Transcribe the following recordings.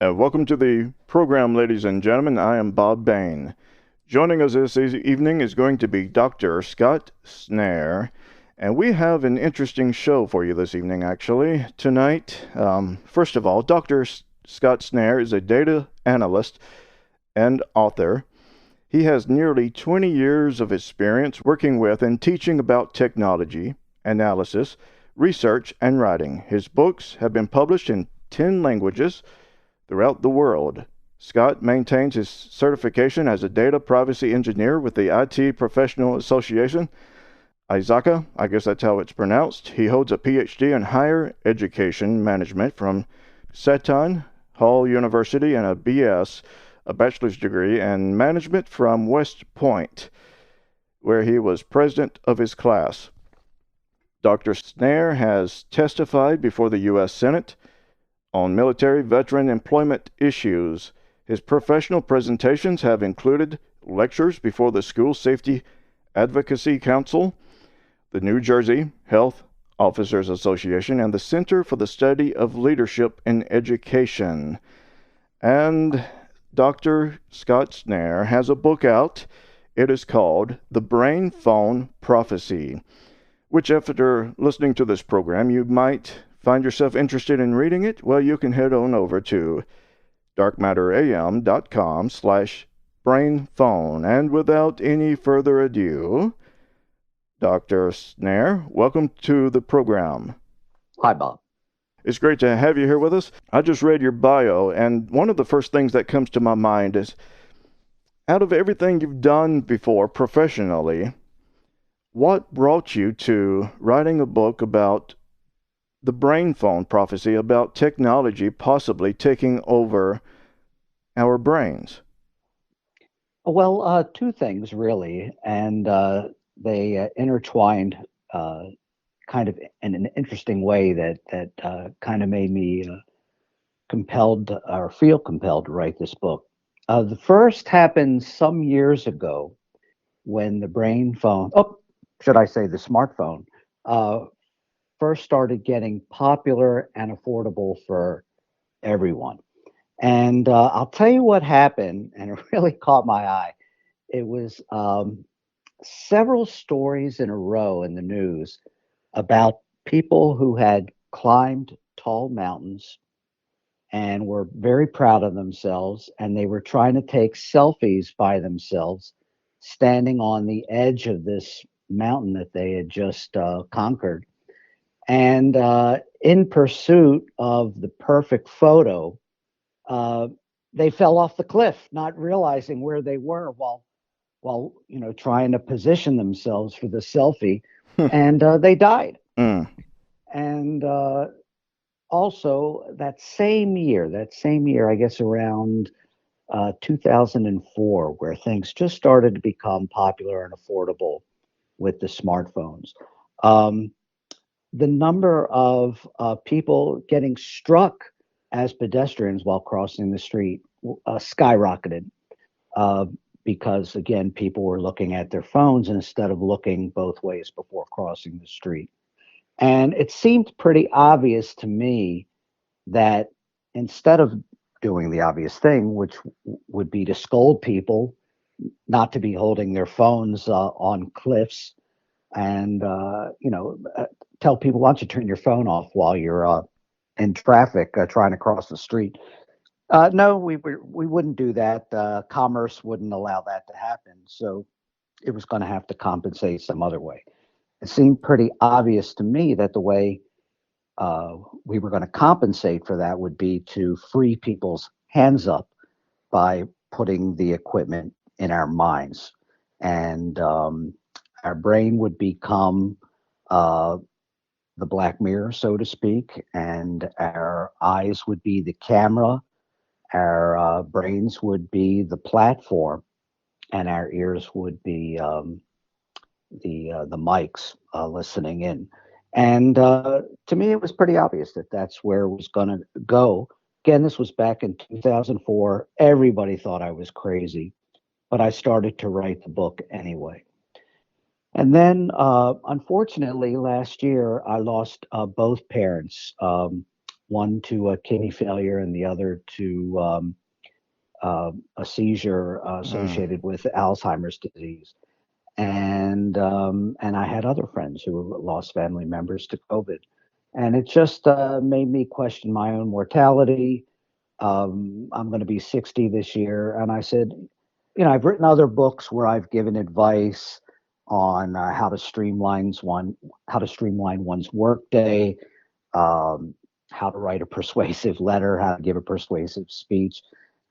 Welcome to the program, ladies and gentlemen. I am Bob Bain. Joining us this evening is going to be Dr. Scott Snare, and we have an interesting show for you this evening, actually, tonight. First of all, Dr. Scott Snare is a data analyst and author. He has nearly 20 years of experience working with and teaching about technology, analysis, research, and writing. His books have been published in 10 languages throughout the world. Scott maintains his certification as a data privacy engineer with the IT Professional Association, ISACA, I guess that's how it's pronounced. He holds a PhD in higher education management from Seton Hall University and a BS, a bachelor's degree in management from West Point, where he was president of his class. Dr. Snare has testified before the U.S. Senate on military veteran employment issues. His professional presentations have included lectures before the School Safety Advocacy Council, the New Jersey Health Officers Association, and the Center for the Study of Leadership in Education. And Dr. Scott Snare has a book out. It is called The Brainphone Prophecy, which after listening to this program, you might find yourself interested in reading it. Well, you can head on over to darkmatteram.com/brainphone. And without any further ado, Dr. Snare, welcome to the program. Hi, Bob. It's great to have you here with us. I just read your bio, and one of the first things that comes to my mind is, out of everything you've done before professionally, what brought you to writing a book about the Brainphone prophecy, about technology possibly taking over our brains? Well, two things really, and they intertwined kind of in an interesting way that kind of made me compelled or feel compelled to write this book. The first happened some years ago when the brain phone, should I say the smartphone, uh, first started getting popular and affordable for everyone. And I'll tell you what happened, and it really caught my eye. It was several stories in a row in the news about people who had climbed tall mountains and were very proud of themselves, and they were trying to take selfies by themselves, standing on the edge of this mountain that they had just conquered. And in pursuit of the perfect photo, uh, they fell off the cliff, not realizing where they were while trying to position themselves for the selfie, and they died. Mm. And also that same year, I guess around 2004, where things just started to become popular and affordable with the smartphones. Um, the number of people getting struck as pedestrians while crossing the street skyrocketed uh, because, again, people were looking at their phones instead of looking both ways before crossing the street. And it seemed pretty obvious to me that instead of doing the obvious thing, which would be to scold people not to be holding their phones on cliffs and tell people, why don't you turn your phone off while you're in traffic trying to cross the street. No, we wouldn't do that. Commerce wouldn't allow that to happen, so it was going to have to compensate some other way. It seemed pretty obvious to me that the way we were going to compensate for that would be to free people's hands up by putting the equipment in our minds, and our brain would become uh, the black mirror, so to speak, and our eyes would be the camera, our brains would be the platform, and our ears would be the mics listening in. And to me, it was pretty obvious that that's where it was going to go. Again, this was back in 2004. Everybody thought I was crazy, but I started to write the book anyway. And then, unfortunately, last year I lost both parents one to a kidney failure and the other to a seizure Mm. associated with Alzheimer's disease. And I had other friends who lost family members to COVID, and it just made me question my own mortality. I'm going to be 60 this year, and I said, I've written other books where I've given advice on how to streamline one's workday, um, how to write a persuasive letter, how to give a persuasive speech.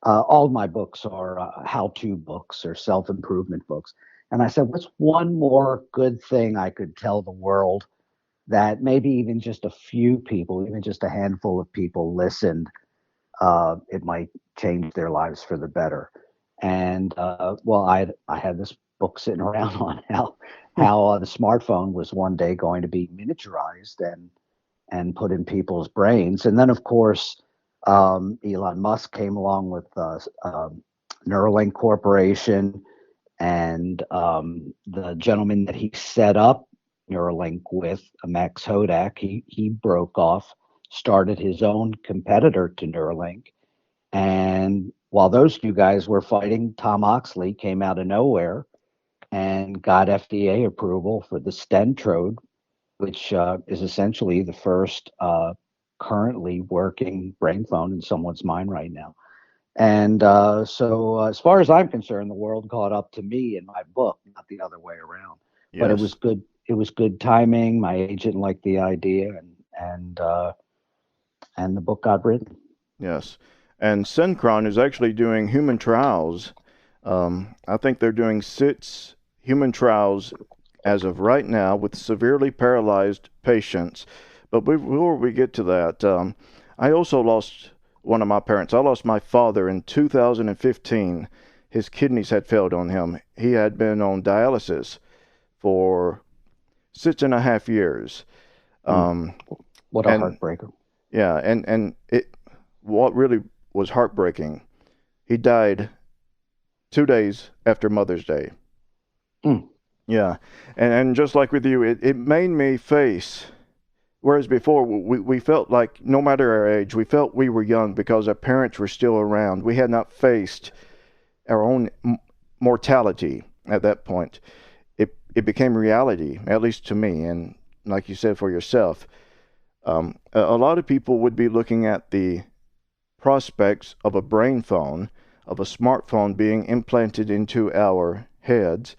All of my books are how-to books or self-improvement books. And I said, what's one more good thing I could tell the world that maybe even just a few people, even just a handful of people listened, it might change their lives for the better. And well, I had this book sitting around on how the smartphone was one day going to be miniaturized and put in people's brains. And then, of course, Elon Musk came along with Neuralink Corporation, and the gentleman that he set up Neuralink with, Max Hodak, he broke off, started his own competitor to Neuralink. And while those two guys were fighting, Tom Oxley came out of nowhere and got FDA approval for the Stentrode, which is essentially the first currently working brain phone in someone's mind right now. And as far as I'm concerned, the world caught up to me in my book, not the other way around. But it was Yes. good. It was good timing. My agent liked the idea, and the book got written. Yes. And Synchron is actually doing human trials. I think they're doing 6 human trials as of right now with severely paralyzed patients. But before we get to that, I also lost one of my parents. I lost my father in 2015. His kidneys had failed on him. He had been on dialysis for 6.5 years. Mm. Um, What a and heartbreaker. yeah, and what really was heartbreaking, he died 2 days after Mother's Day. Mm. Yeah, and just like with you, it made me face. Whereas before, we felt like no matter our age, we felt we were young because our parents were still around. We had not faced our own mortality at that point. It became reality, at least to me, and like you said for yourself. A lot of people would be looking at the prospects of a brain phone, of a smartphone being implanted into our heads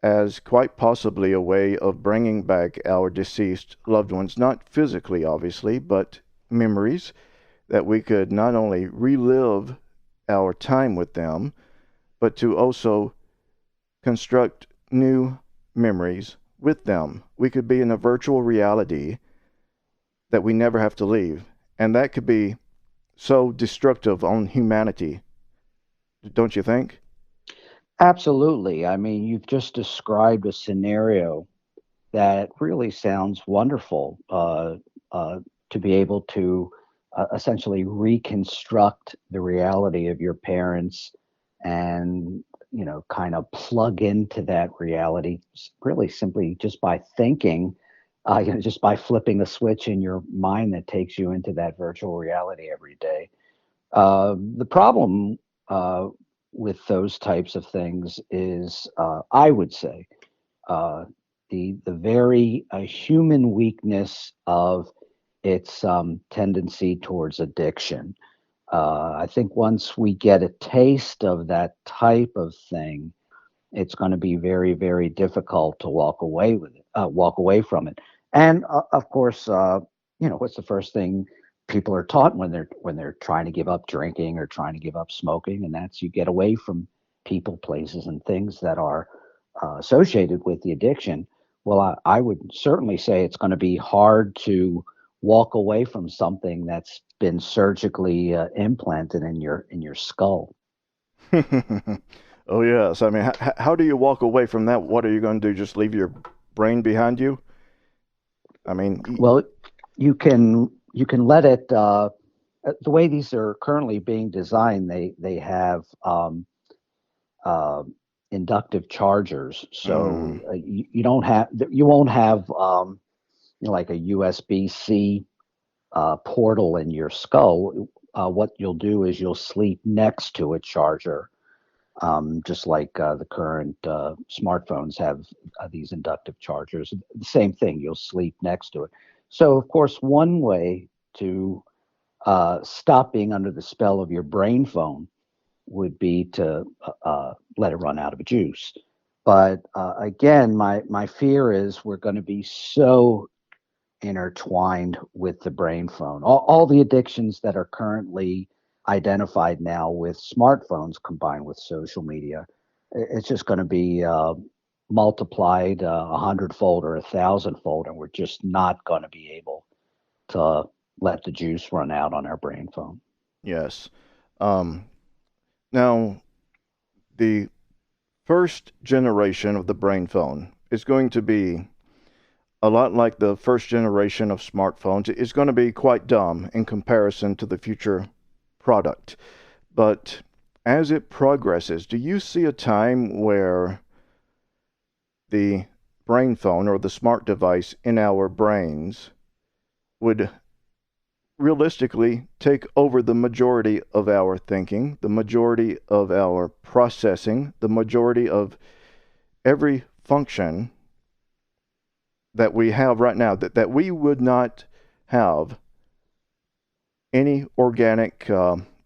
as quite possibly a way of bringing back our deceased loved ones, not physically, obviously, but memories that we could not only relive our time with them, but to also construct new memories with them. We could be in a virtual reality that we never have to leave. And that could be so destructive on humanity, don't you think? Absolutely. I mean, you've just described a scenario that really sounds wonderful. To be able to essentially reconstruct the reality of your parents and kind of plug into that reality really simply just by thinking, just by flipping the switch in your mind that takes you into that virtual reality every day. The problem with those types of things is, I would say, uh, the very human weakness of its tendency towards addiction. I think once we get a taste of that type of thing, it's going to be very, very difficult to walk away from it. And of course, what's the first thing people are taught when they're trying to give up drinking or trying to give up smoking, and that's you get away from people, places, and things that are associated with the addiction. Well, I would certainly say it's going to be hard to walk away from something that's been surgically implanted in your skull. Oh, yes. I mean, how do you walk away from that? What are you going to do? Just leave your brain behind you? I mean, Well, you can let it. The way these are currently being designed, they have uh, inductive chargers, so mm, you don't have you won't have like a USB C. portal in your skull, what you'll do is you'll sleep next to a charger, just like the current smartphones have these inductive chargers. The same thing, you'll sleep next to it. So, of course, one way to stop being under the spell of your brain phone would be to let it run out of juice. But again, my fear is we're going to be so intertwined with the brain phone. All the addictions that are currently identified now with smartphones combined with social media, it's just going to be multiplied a hundredfold or a thousandfold, and we're just not going to be able to let the juice run out on our brain phone. Yes. Um, Now, the first generation of the brain phone is going to be a lot like the first generation of smartphones. It's going to be quite dumb in comparison to the future product. But as it progresses, do you see a time where the brain phone or the smart device in our brains would realistically take over the majority of our thinking, the majority of our processing, the majority of every function that we have right now, that we would not have any organic,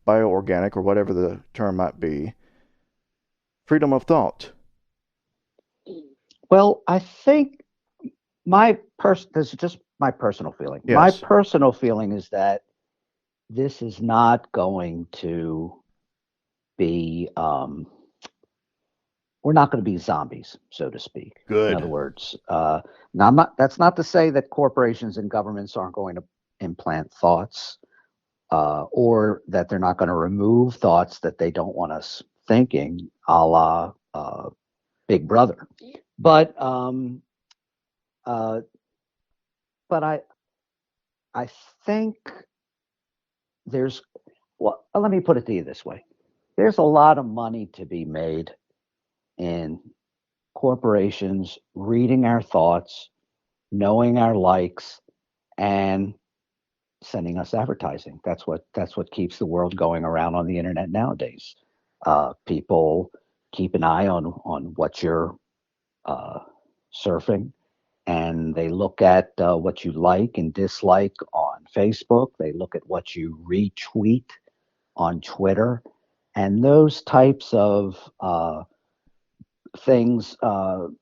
bioorganic, or whatever the term might be, freedom of thought? Well, I think this is just my personal feeling. My Yes. personal feeling is that this is not going to be we're not going to be zombies, so to speak. In other Good. words, now that's not to say that corporations and governments aren't going to implant thoughts, or that they're not going to remove thoughts that they don't want us thinking, a la Big Brother. But uh, but I think there's well, let me put it to you this way: there's a lot of money to be made in corporations reading our thoughts, knowing our likes, and sending us advertising. That's what keeps the world going around on the internet nowadays. People keep an eye on what you're uh, surfing, and they look at what you like and dislike on Facebook. They look at what you retweet on Twitter, and those types of things. And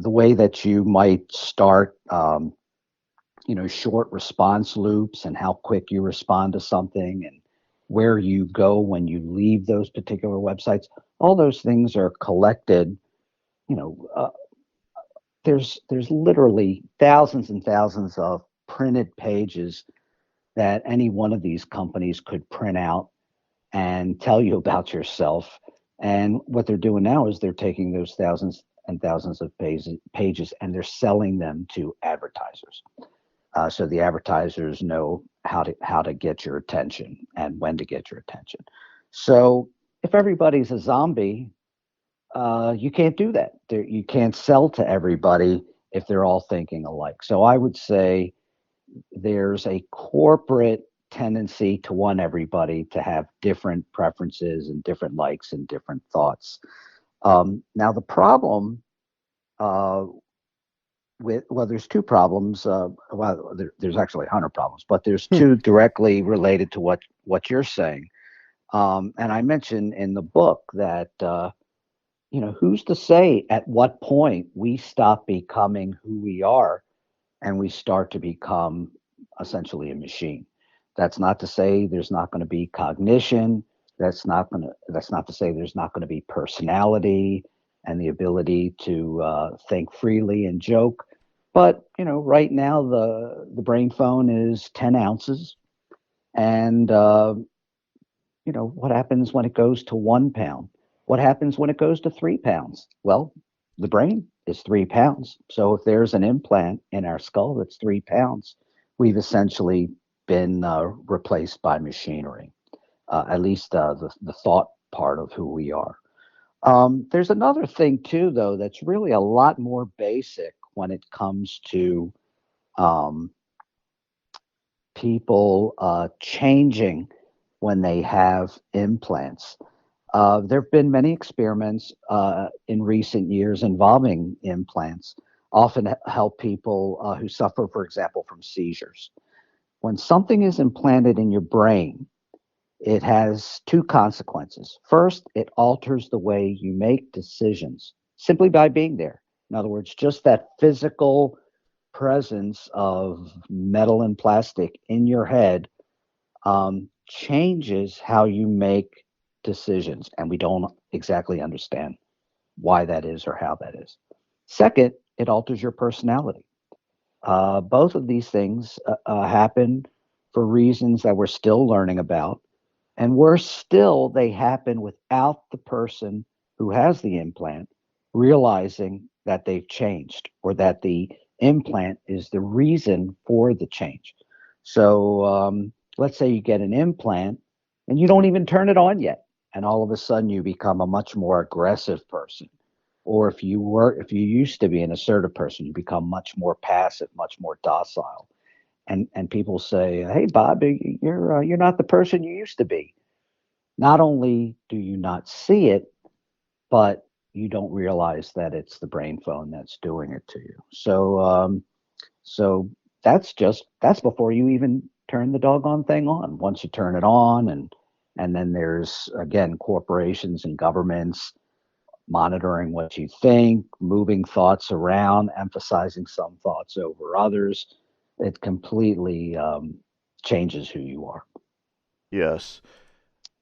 the way that you might start, short response loops and how quick you respond to something and where you go when you leave those particular websites. All those things are collected. You know, there's literally thousands and thousands of printed pages that any one of these companies could print out and tell you about yourself. And what they're doing now is they're taking those thousands and thousands of pages and they're selling them to advertisers. So the advertisers know how to get your attention and when to get your attention. So if everybody's a zombie, you can't do that. You can't sell to everybody if they're all thinking alike. So I would say there's a corporate tendency to want everybody to have different preferences and different likes and different thoughts. Now, the problem uh, there's two problems. There's actually 100 problems, but there's two directly related to what you're saying. And I mentioned in the book that who's to say at what point we stop becoming who we are and we start to become essentially a machine. That's not to say there's not going to be cognition. That's not to say there's not going to be personality and the ability to think freely and joke. But right now the brain phone is 10 ounces, and what happens when it goes to 1 pound? What happens when it goes to 3 pounds? Well, the brain is 3 pounds. So if there's an implant in our skull that's 3 pounds, we've essentially been replaced by machinery, at least the thought part of who we are. There's another thing, too, though, that's really a lot more basic when it comes to people changing when they have implants. There have been many experiments in recent years involving implants, often help people who suffer, for example, from seizures. When something is implanted in your brain, it has two consequences. First, it alters the way you make decisions simply by being there. In other words, just that physical presence of metal and plastic in your head changes how you make decisions. And we don't exactly understand why that is or how that is. Second, it alters your personality. Both of these things happen for reasons that we're still learning about. And worse still, they happen without the person who has the implant realizing that they've changed or that the implant is the reason for the change. So let's say you get an implant and you don't even turn it on yet. And all of a sudden you become a much more aggressive person. Or if you used to be an assertive person, you become much more passive, much more docile. And people say, "Hey, Bob, you're not the person you used to be." Not only do you not see it, but you don't realize that it's the brain phone that's doing it to you. So that's before you even turn the doggone thing on. Once you turn it on, and then there's again corporations and governments monitoring what you think, moving thoughts around, emphasizing some thoughts over others. It completely changes who you are. Yes.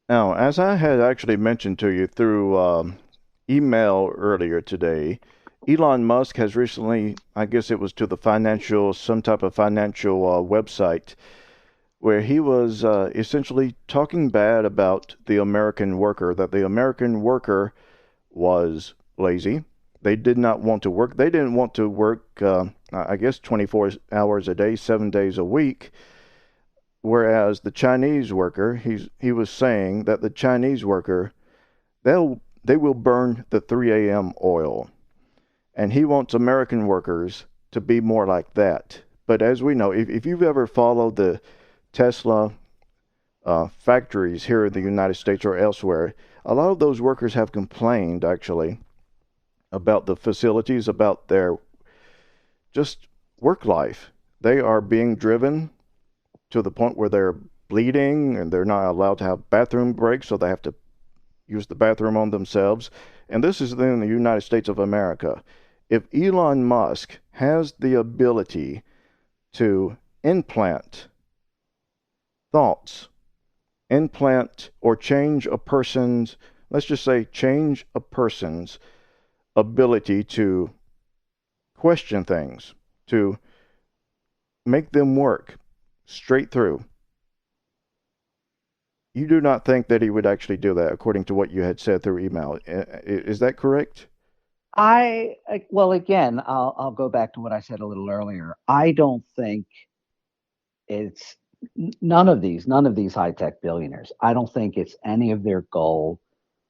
Now, as I had actually mentioned to you through email earlier today, Elon Musk has recently, I guess it was to the financial, some type of financial website, where he was essentially talking bad about the American worker, that the American worker was lazy. They did not want to work. They didn't want to work, I guess, 24 hours a day, 7 days a week. Whereas the Chinese worker, he was saying that the Chinese worker, they will burn the 3 a.m. oil. And he wants American workers to be more like that. But as we know, if you've ever followed the Tesla factories here in the United States or elsewhere, a lot of those workers have complained actually about the facilities, about their just work life. They are being driven to the point where they're bleeding and they're not allowed to have bathroom breaks, so they have to use the bathroom on themselves. And this is in the United States of America. If Elon Musk has the ability to implant thoughts, implant or change a person's, let's just say, change a person's ability to question things, to make them work straight through. You do not think that he would actually do that, according to what you had said through email. Is that correct? Well, again, I'll go back to what I said a little earlier. I don't think it's none of these high tech billionaires. I don't think it's any of their goal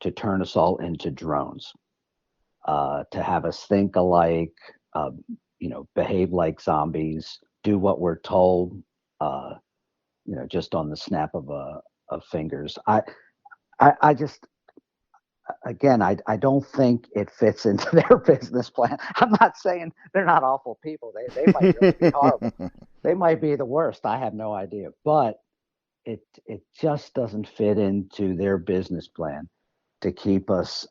to turn us all into drones, to have us think alike, uh, behave like zombies, do what we're told, uh, just on the snap of fingers. I just again, I don't think it fits into their business plan. I'm not saying they're not awful people. They might really be horrible. They might be the worst. I have no idea, but it just doesn't fit into their business plan to keep us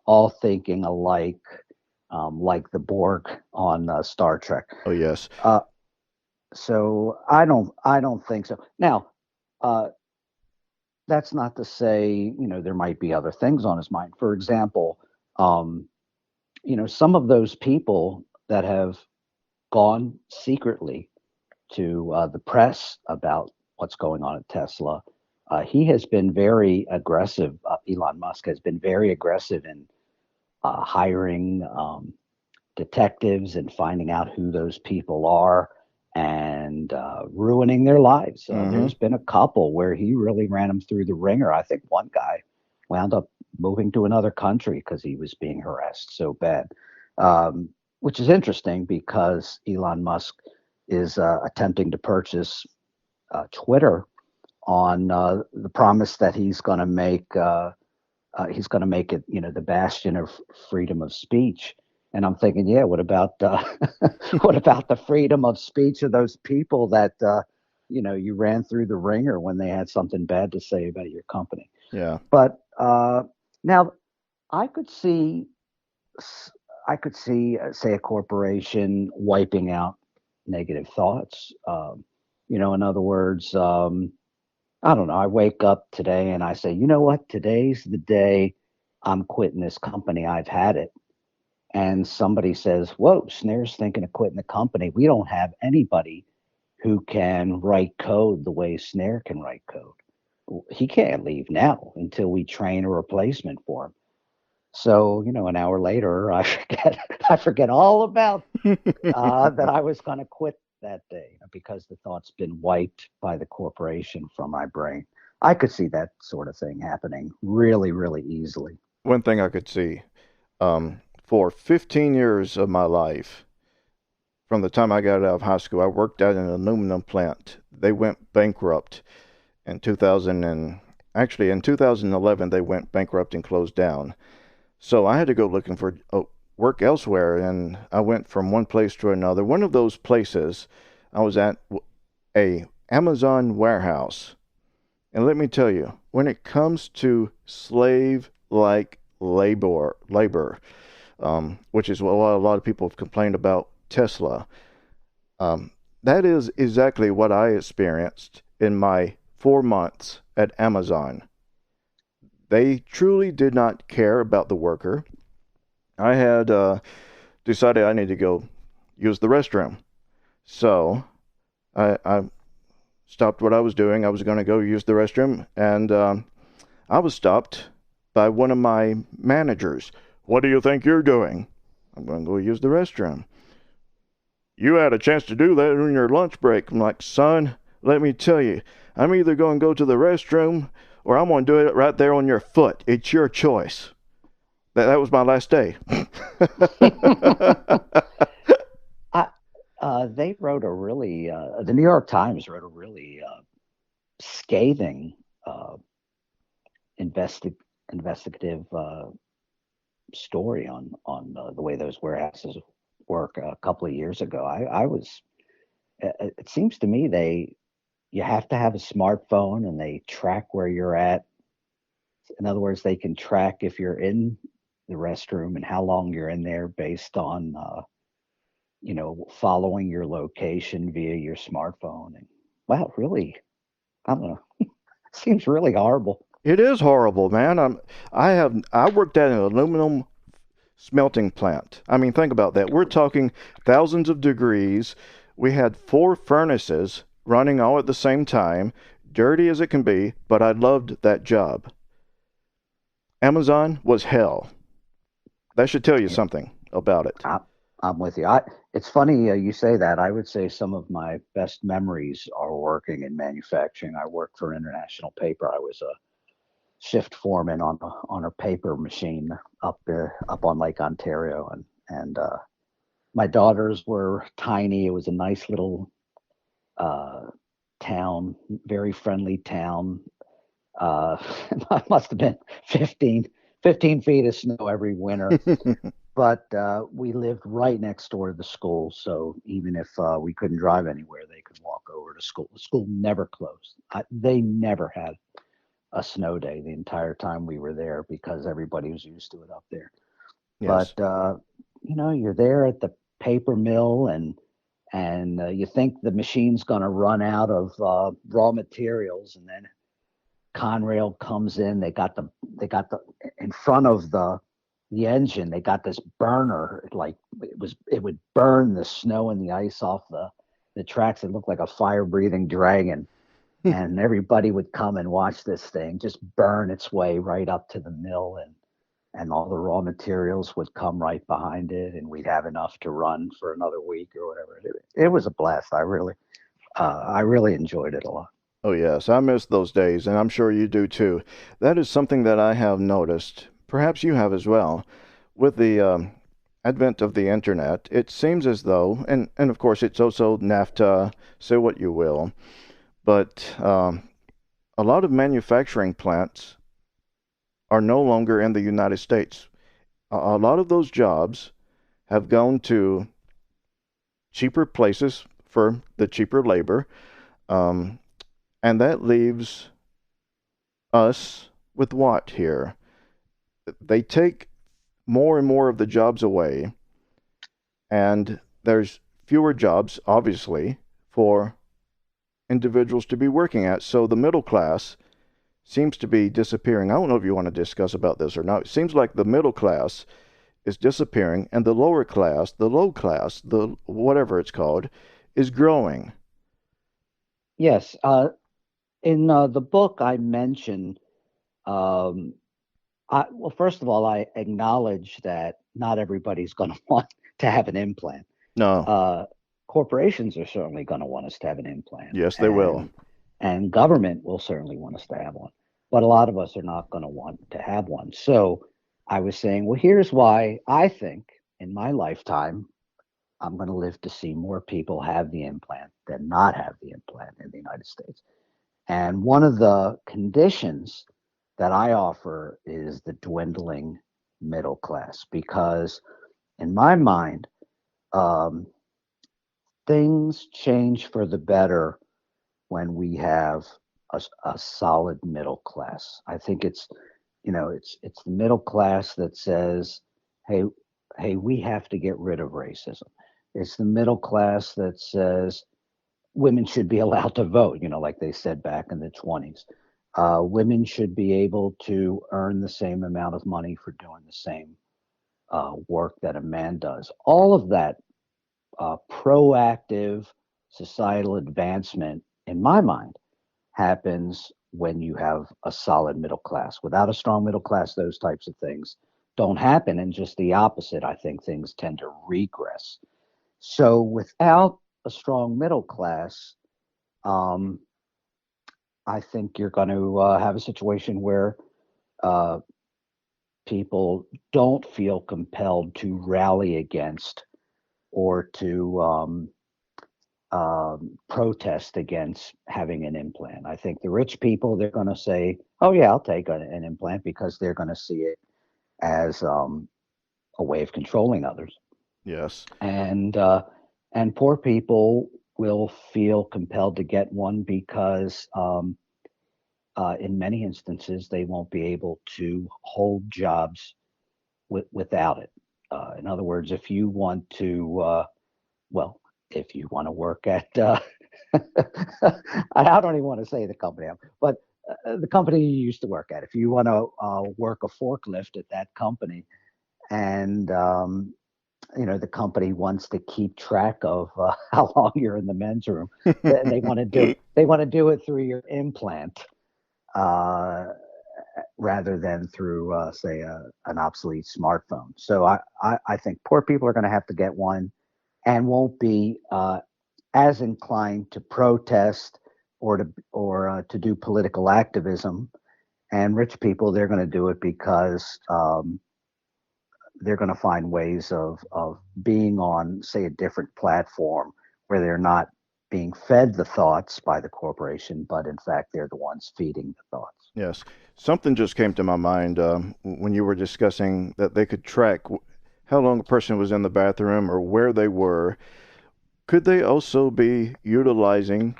all thinking alike, like the Borg on Star Trek. Oh, yes. Uh, so I don't think so. Now, uh, that's not to say there might be other things on his mind. For example, um, some of those people that have gone secretly to the press about what's going on at Tesla. He has been very aggressive. Elon Musk has been very aggressive in hiring detectives and finding out who those people are and ruining their lives. Mm-hmm. There's been a couple where he really ran them through the ringer. I think one guy wound up moving to another country because he was being harassed so bad, um, which is interesting because Elon Musk is attempting to purchase Twitter on the promise that he's going to make it, the bastion of freedom of speech. And I'm thinking, yeah, what about what about the freedom of speech of those people that you ran through the ringer when they had something bad to say about your company? Yeah. But now I could see, I could see, say, a corporation wiping out negative thoughts. In other words, I don't know. I wake up today and I say, you know what? Today's the day I'm quitting this company. I've had it. And somebody says, whoa, Snare's thinking of quitting the company. We don't have anybody who can write code the way Snare can write code. He can't leave now until we train a replacement for him. So, an hour later, I forget, I forget all about that I was going to quit that day because the thought's been wiped by the corporation from my brain. I could see that sort of thing happening really, really easily. One thing I could see, for 15 years of my life, from the time I got out of high school, I worked at an aluminum plant. They went bankrupt in 2000 and actually in 2011 they went bankrupt and closed down. So I had to go looking for work elsewhere, and I went from one place to another. One of those places, I was at a Amazon warehouse. And let me tell you, when it comes to slave-like labor, which is what a lot of people have complained about Tesla, that is exactly what I experienced in my 4 months at Amazon. They truly did not care about the worker. I had decided I need to go use the restroom. So I stopped what I was doing. I was going to go use the restroom, and I was stopped by one of my managers. What do you think you're doing? I'm going to go use the restroom. You had a chance to do that on your lunch break. I'm like, son, let me tell you, I'm either going to go to the restroom or I'm going to do it right there on your foot. It's your choice. That was my last day. They wrote a really, the New York Times wrote a really scathing investigative story on the way those warehouses work a couple of years ago. I was, it seems to me you have to have a smartphone and they track where you're at. In other words, they can track if you're in the restroom and how long you're in there based on following your location via your smartphone. And wow, really, I don't know. Seems really horrible. It is horrible, man. I worked at an aluminum smelting plant. I mean, think about that. We're talking thousands of degrees. We had 4 furnaces running all at the same time, dirty as it can be, but I loved that job. Amazon was hell. That should tell you Yeah, something about it. I'm with you. It's funny you say that. I would say some of my best memories are working in manufacturing. I worked for International Paper. I was a shift foreman on a paper machine up on Lake Ontario, and my daughters were tiny. It was a nice little uh, town, very friendly town. Uh, must have been 15 feet of snow every winter. But we lived right next door to the school, so even if we couldn't drive anywhere, they could walk over to school. The school never closed. They never had a snow day the entire time we were there because everybody was used to it up there. Yes. But you're there at the paper mill, and you think the machine's going to run out of raw materials, and then Conrail comes in. They got the in front of the engine. They got this burner, like it would burn the snow and the ice off the tracks. It looked like a fire breathing dragon, and everybody would come and watch this thing just burn its way right up to the mill, and all the raw materials would come right behind it, and we'd have enough to run for another week or whatever. It was a blast. I really enjoyed it a lot. Oh, yes, I miss those days, and I'm sure you do too. That is something that I have noticed. Perhaps you have as well. With the advent of the internet, it seems as though, and of course it's also NAFTA, say what you will, but a lot of manufacturing plants are no longer in the United States. A lot of those jobs have gone to cheaper places for the cheaper labor, um, and that leaves us with what here? They take more and more of the jobs away, and there's fewer jobs, obviously, for individuals to be working at. So the middle class seems to be disappearing. I don't know if you want to discuss about this or not. It seems like the middle class is disappearing, and the lower class, the low class, the whatever it's called, is growing. Yes. In the book, I mentioned, um, well, first of all, I acknowledge that not everybody's going to want to have an implant. No, Uh, Corporations are certainly going to want us to have an implant, yes, they will. and government will certainly want us to have one. But a lot of us are not going to want to have one. So I was saying, well, here's why I think in my lifetime I'm going to live to see more people have the implant than not have the implant in the United States. And one of the conditions that I offer is the dwindling middle class, because in my mind, um, things change for the better when we have a solid middle class. I think it's the middle class that says, hey, hey, we have to get rid of racism. It's the middle class that says women should be allowed to vote, like they said back in the 20s. Women should be able to earn the same amount of money for doing the same work that a man does. All of that proactive societal advancement, in my mind, happens when you have a solid middle class. Without a strong middle class, those types of things don't happen. And just the opposite, I think things tend to regress. So without a strong middle class, um, I think you're going to have a situation where uh, people don't feel compelled to rally against or to protest against having an implant. I think the rich people, they're going to say, "Oh yeah, I'll take an implant," because they're going to see it as a way of controlling others, Yes, and uh, and poor people will feel compelled to get one because in many instances they won't be able to hold jobs without it. In other words, if you want to, well, if you want to work at I don't even want to say the company, but the company you used to work at. If you want to work a forklift at that company, and the company wants to keep track of how long you're in the men's room, they want to do it through your implant uh, rather than through, say, an obsolete smartphone. So I think poor people are going to have to get one and won't be as inclined to protest or to do political activism. And rich people, they're going to do it because they're going to find ways of being on, say, a different platform where they're not being fed the thoughts by the corporation, but in fact they're the ones feeding the thoughts. yes. Something just came to my mind when you were discussing that they could track how long a person was in the bathroom or where they were. Could they also be utilizing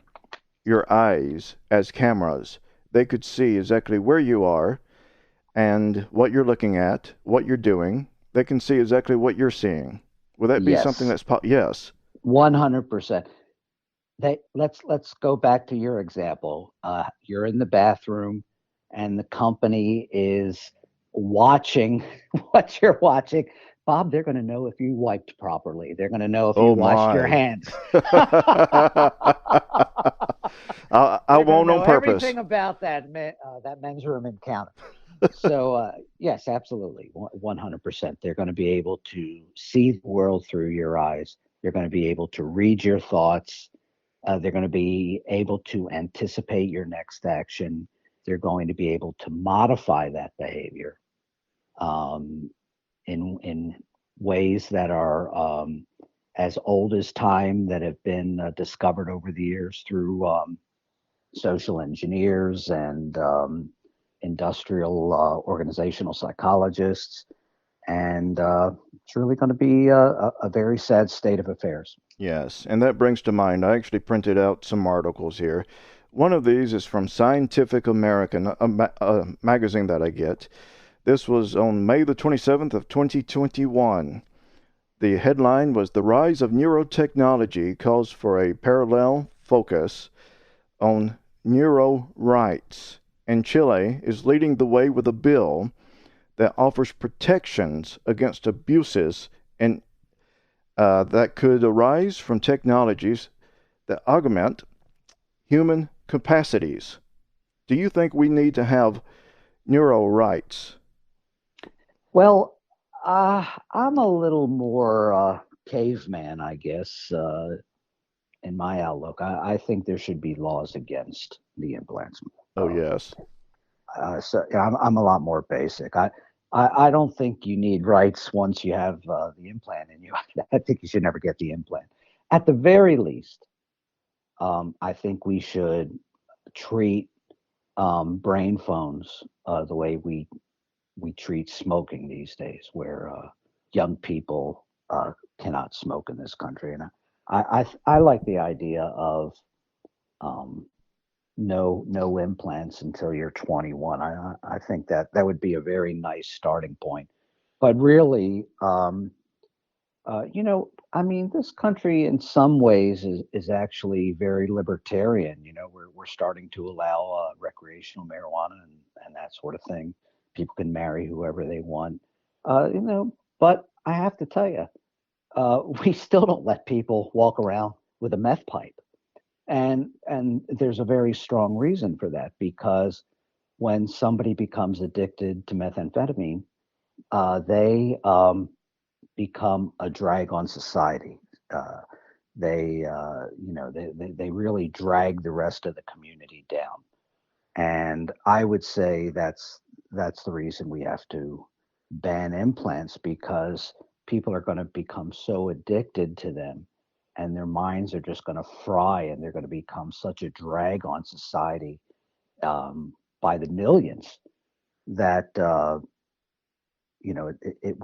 your eyes as cameras? They could see exactly where you are and what you're looking at, what you're doing. They can see exactly what you're seeing. Would that be something Yes, that's yes? 100%. Let's go back to your example. You're in the bathroom, and the company is watching what you're watching. Bob, they're going to know if you wiped properly. They're going to know if you Oh washed your my. hands. I They're going to won't on know purpose. everything about that men's room encounter. So yes, absolutely, 100%. They're going to be able to see the world through your eyes. They're going to be able to read your thoughts. They're going to be able to anticipate your next action. They're going to be able to modify that behavior um, in ways that are as old as time, that have been discovered over the years through social engineers and industrial organizational psychologists. And it's really going to be a very sad state of affairs. Yes, and that brings to mind, I actually printed out some articles here. One of these is from Scientific American, a magazine that I get. This was on May the 27th of 2021. The headline was "The Rise of Neurotechnology Calls for a Parallel Focus on Neuro Rights." And Chile is leading the way with a bill that offers protections against abuses and that could arise from technologies that augment human capacities. Do you think we need to have neuro rights? Well, I'm a little more caveman, I guess, in my outlook. I think there should be laws against the implants. Oh, yes. So yeah, I'm a lot more basic. I don't think you need rights once you have the implant in you. I think you should never get the implant. At the very least, I think we should treat brain phones the way we treat smoking these days, where young people cannot smoke in this country. And I like the idea of um, no implants until you're 21. I think that would be a very nice starting point. But really, I mean, this country in some ways is actually very libertarian. We're starting to allow recreational marijuana and that sort of thing. People can marry whoever they want. But I have to tell you, we still don't let people walk around with a meth pipe. And there's a very strong reason for that, because when somebody becomes addicted to methamphetamine, they become a drag on society. Uh, they really drag the rest of the community down. And I would say that's the reason we have to ban implants, because people are going to become so addicted to them, and their minds are just going to fry, and they're going to become such a drag on society by the millions that it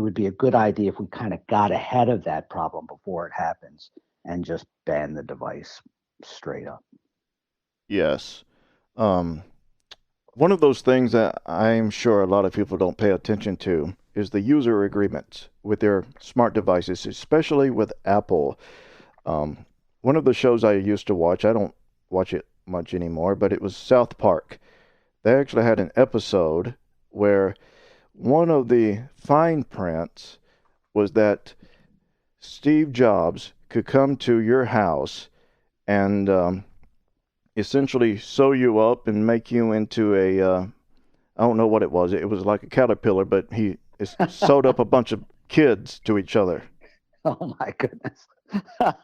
would be a good idea if we kind of got ahead of that problem before it happens and just ban the device straight up. Yes. Um, One of those things that I'm sure a lot of people don't pay attention to is the user agreements with their smart devices, especially with Apple. Um, One of the shows I used to watch, I don't watch it much anymore, but it was South Park. They actually had an episode where one of the fine prints was that Steve Jobs could come to your house and essentially sew you up and make you into a I don't know what it was. It was like a caterpillar, but he sewed up a bunch of kids to each other. Oh my goodness.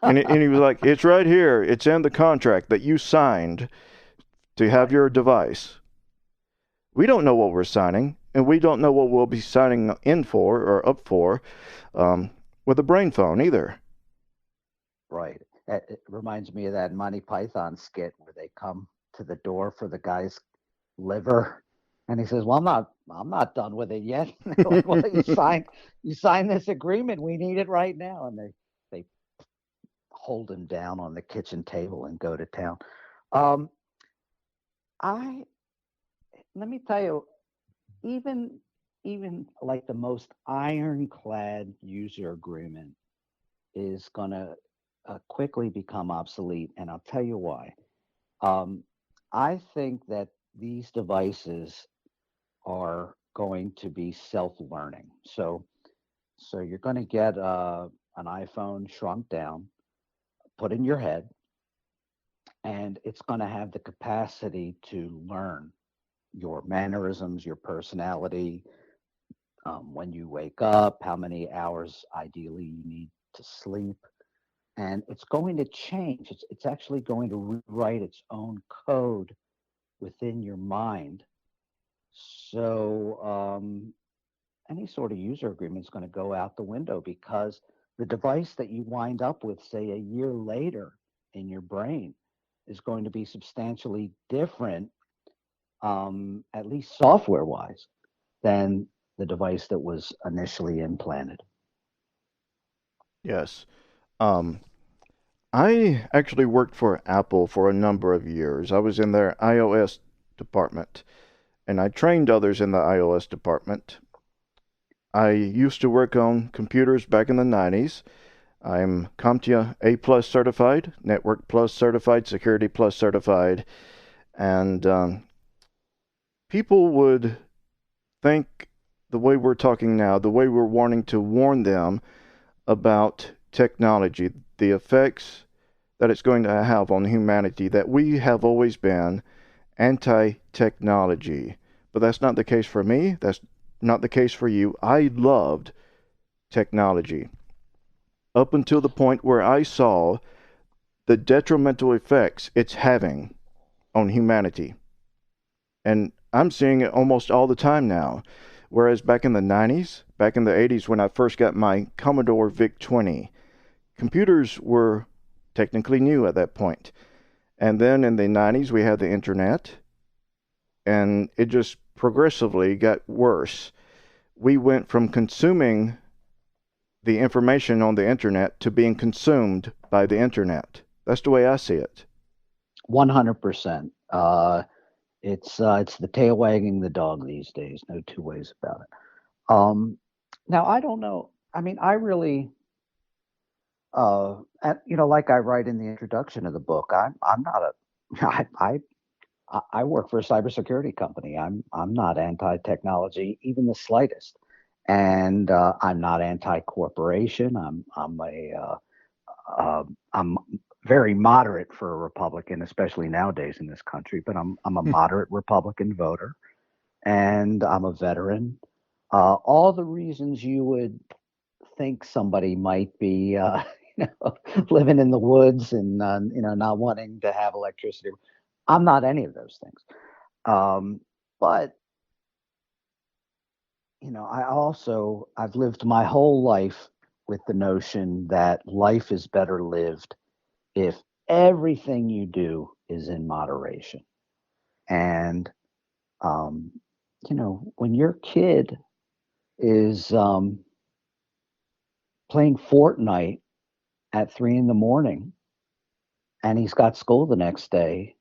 And he was like, "It's right here. It's in the contract that you signed to have Right. your device." We don't know what we're signing, and we don't know what we'll be signing in for or up for um, with a brain phone either. Right. It reminds me of that Monty Python skit where they come to the door for the guy's liver, and he says, "Well, I'm not done with it yet." And they're like, "Well, you signed this agreement. We need it right now." And they hold him down on the kitchen table and go to town. Um, I Let me tell you, even even like the most ironclad user agreement is going to quickly become obsolete, and I'll tell you why. Um, I think that these devices are going to be self-learning. So you're going to get an iPhone shrunk down, put in your head, and it's going to have the capacity to learn your mannerisms, your personality, when you wake up, how many hours ideally you need to sleep, and it's going to change. It's actually going to rewrite its own code within your mind. So any sort of user agreement is going to go out the window, because the device that you wind up with, say, a year later in your brain, is going to be substantially different, at least software wise, than the device that was initially implanted. Yes. Um, I actually worked for Apple for a number of years. I was in their iOS department, and I trained others in the iOS department. I used to work on computers back in the 90s. I'm CompTIA A Plus certified, Network Plus certified, Security Plus certified, and people would think the way we're talking now, the way we're wanting to warn them about technology, the effects that it's going to have on humanity, that we have always been anti technology. But that's not the case for me. That's not the case for you. I loved technology up until the point where I saw the detrimental effects it's having on humanity. And I'm seeing it almost all the time now. Whereas back in the 90s, back in the 80s, when I first got my Commodore VIC 20, computers were technically new at that point. And then in the 90s, we had the internet, and it just progressively got worse. We went from consuming the information on the internet to being consumed by the internet. That's the way I see it. 100%. It's the tail wagging the dog these days. No two ways about it. Now I don't know. I mean, I really, like I write in the introduction of the book, I'm not a, I work for a cybersecurity company. I'm not anti-technology, even the slightest, and I'm not anti-corporation. I'm very moderate for a Republican, especially nowadays in this country. But I'm a moderate Republican voter, and I'm a veteran. All the reasons you would think somebody might be, living in the woods and not wanting to have electricity. I'm not any of those things. But I've lived my whole life with the notion that life is better lived if everything you do is in moderation. And when your kid is playing Fortnite at 3 in the morning and he's got school the next day,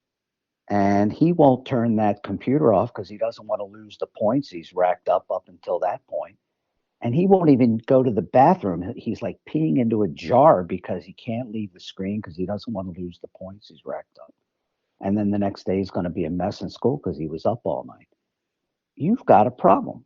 and he won't turn that computer off because he doesn't want to lose the points he's racked up until that point. And he won't even go to the bathroom. He's like peeing into a jar because he can't leave the screen because he doesn't want to lose the points he's racked up. And then the next day is going to be a mess in school because he was up all night. You've got a problem.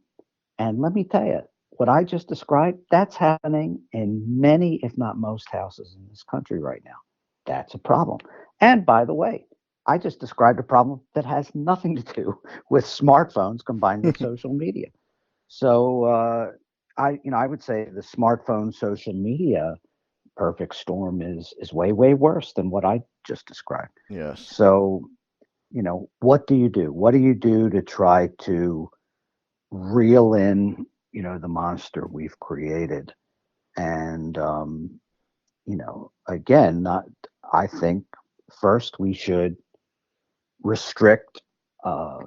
And let me tell you, what I just described, that's happening in many, if not most, houses in this country right now. That's a problem. And by the way, I just described a problem that has nothing to do with smartphones combined with social media. So I would say the smartphone social media perfect storm is way worse than what I just described. Yes. So what do you do? What do you do to try to reel in the monster we've created? And again, not I think first we should restrict uh,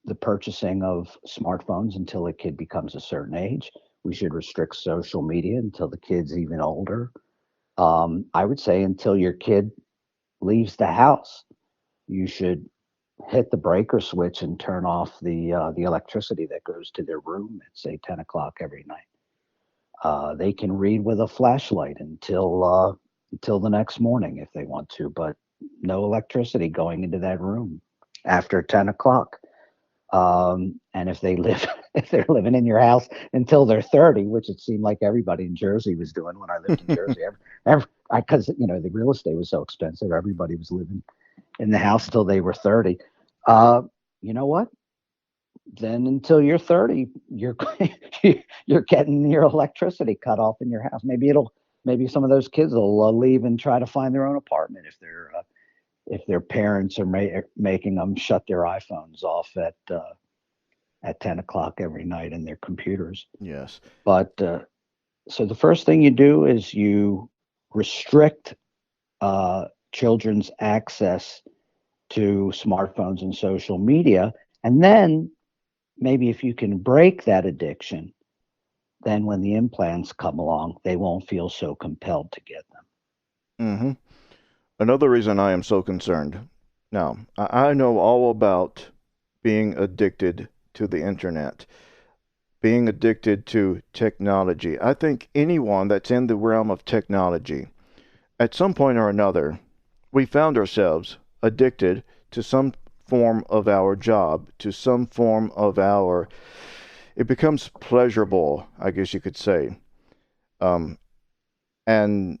the purchasing of smartphones until a kid becomes a certain age. We should restrict social media until the kid's even older. I would say until your kid leaves the house, you should hit the breaker switch and turn off the electricity that goes to their room at say 10 o'clock every night. They can read with a flashlight until the next morning if they want to, but no electricity going into that room after 10 o'clock. And if they live, if they're living in your house until they're 30, which it seemed like everybody in Jersey was doing when I lived in Jersey, because the real estate was so expensive, everybody was living in the house till they were 30. You know what? Then until you're 30, you're you're getting your electricity cut off in your house. Maybe some of those kids will leave and try to find their own apartment if their parents are making them shut their iPhones off at 10 o'clock every night in their computers. Yes. But so the first thing you do is you restrict children's access to smartphones and social media. And then maybe if you can break that addiction, then when the implants come along, they won't feel so compelled to get them. Hmm. Another reason I am so concerned. Now, I know all about being addicted to the internet, being addicted to technology. I think anyone that's in the realm of technology, at some point or another, we found ourselves addicted to some form of our job, to some form of our, it becomes pleasurable, I guess you could say. Um, and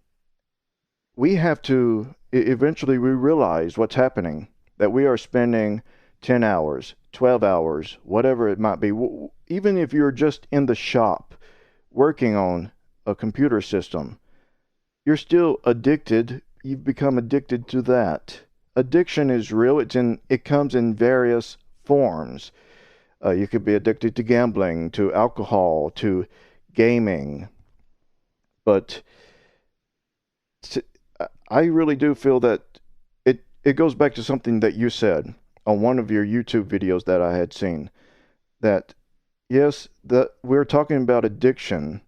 we have to, eventually, we realize what's happening, that we are spending 10 hours, 12 hours, whatever it might be. Even if you're just in the shop working on a computer system, you're still addicted. You've become addicted to that. Addiction is real. It comes in various forms. You could be addicted to gambling, to alcohol, to gaming. But t- I really do feel that it goes back to something that you said on one of your YouTube videos that I had seen. That yes, that we're talking about addiction,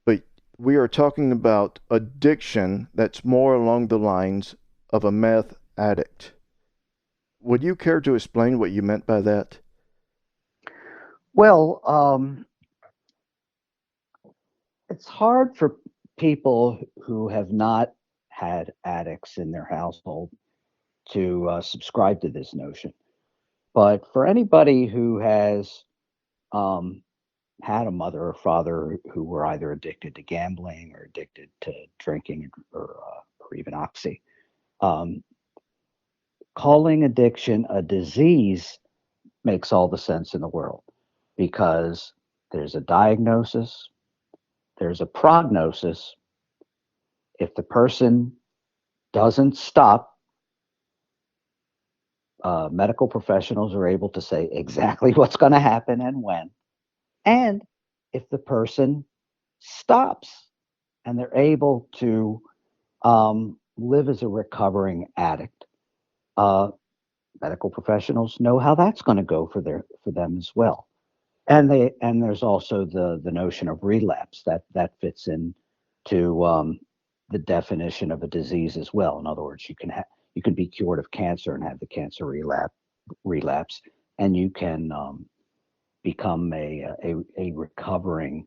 but we are talking about addiction that's more along the lines of a meth addict. Would you care to explain what you meant by that? Well, it's hard for people who have not had addicts in their household to subscribe to this notion. But for anybody who has um, had a mother or father who were either addicted to gambling or addicted to drinking or even oxy, um, calling addiction a disease makes all the sense in the world because there's a diagnosis, there's a prognosis. If the person doesn't stop, medical professionals are able to say exactly what's going to happen and when. And if the person stops and they're able to live as a recovering addict, uh, medical professionals know how that's going to go for them as well. And there's also the notion of relapse that fits in to the definition of a disease as well. In other words, you can be cured of cancer and have the cancer relapse, and you can become a recovering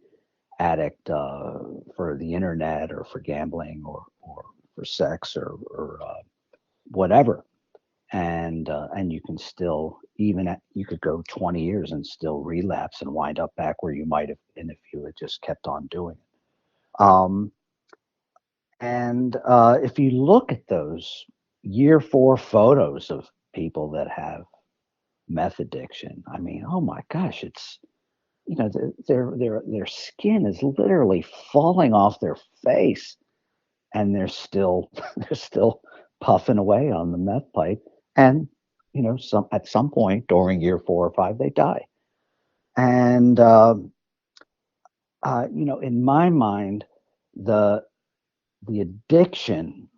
addict for the internet or for gambling or for sex or whatever. And you can still you could go 20 years and still relapse and wind up back where you might have been if you had just kept on doing it. And if you look at those year 4 photos of people that have meth addiction, I mean, oh my gosh, it's their skin is literally falling off their face, and they're still they're still puffing away on the meth pipe, and some at some point during year 4 or 5 they die. And in my mind, the the addiction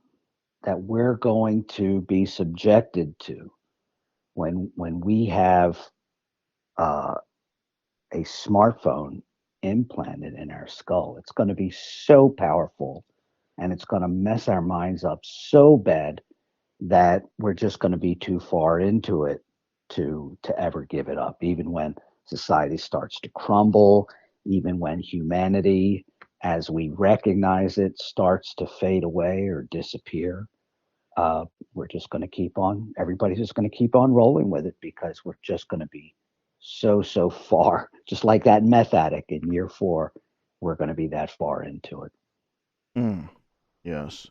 that we're going to be subjected to when we have uh, a smartphone implanted in our skull, it's going to be so powerful, and it's going to mess our minds up so bad that we're just going to be too far into it to ever give it up, even when society starts to crumble, even when humanity as we recognize it starts to fade away or disappear. uh, we're just going to keep on Everybody's just going to keep on rolling with it because we're just going to be so far, just like that meth addict in year 4. We're going to be that far into it. Mm, yes.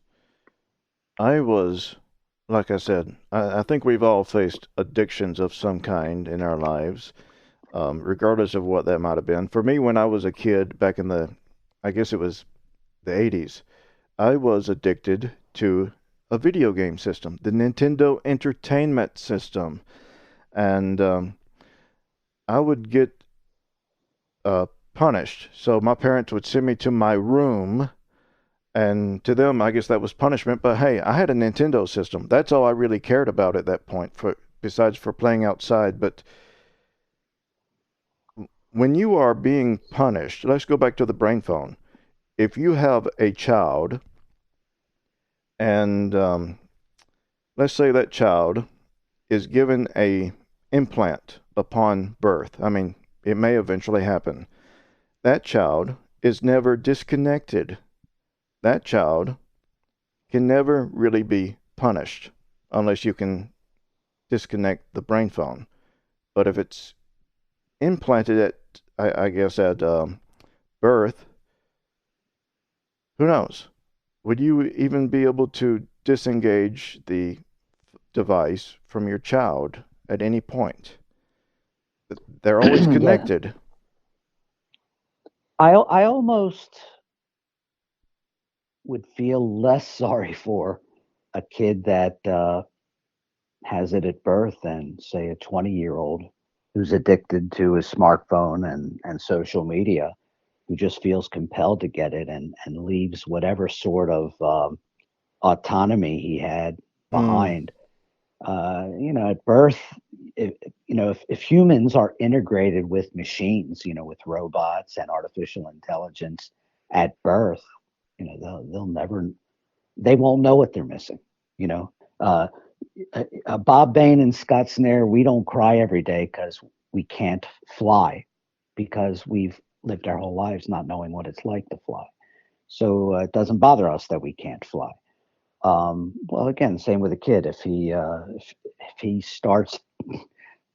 I was, like I said, I think we've all faced addictions of some kind in our lives, regardless of what that might have been. For me, when I was a kid back in I guess it was the 80s, I was addicted to a video game system, the Nintendo Entertainment System. And I would get uh, punished. So my parents would send me to my room And to them, I guess that was punishment. But hey, I had a Nintendo system. That's all I really cared about at that point, for besides for playing outside. But when you are being punished, let's go back to the brain phone. If you have a child, and let's say that child is given a implant upon birth. I mean, it may eventually happen. That child is never disconnected. That child can never really be punished unless you can disconnect the brain phone. But if it's implanted at, I guess, at birth, who knows? Would you even be able to disengage the device from your child at any point? They're always Yeah, connected. I almost would feel less sorry for a kid that has it at birth than, say, a 20-year-old who's addicted to his smartphone and social media, who just feels compelled to get it and leaves whatever sort of autonomy he had Mm, behind. At birth, if humans are integrated with machines, with robots and artificial intelligence at birth, they'll never, they won't know what they're missing. You know, uh, Bob Bain and Scott Snare, we don't cry every day because we can't fly, because we've lived our whole lives not knowing what it's like to fly. So it doesn't bother us that we can't fly. Well, again, same with a kid. If he starts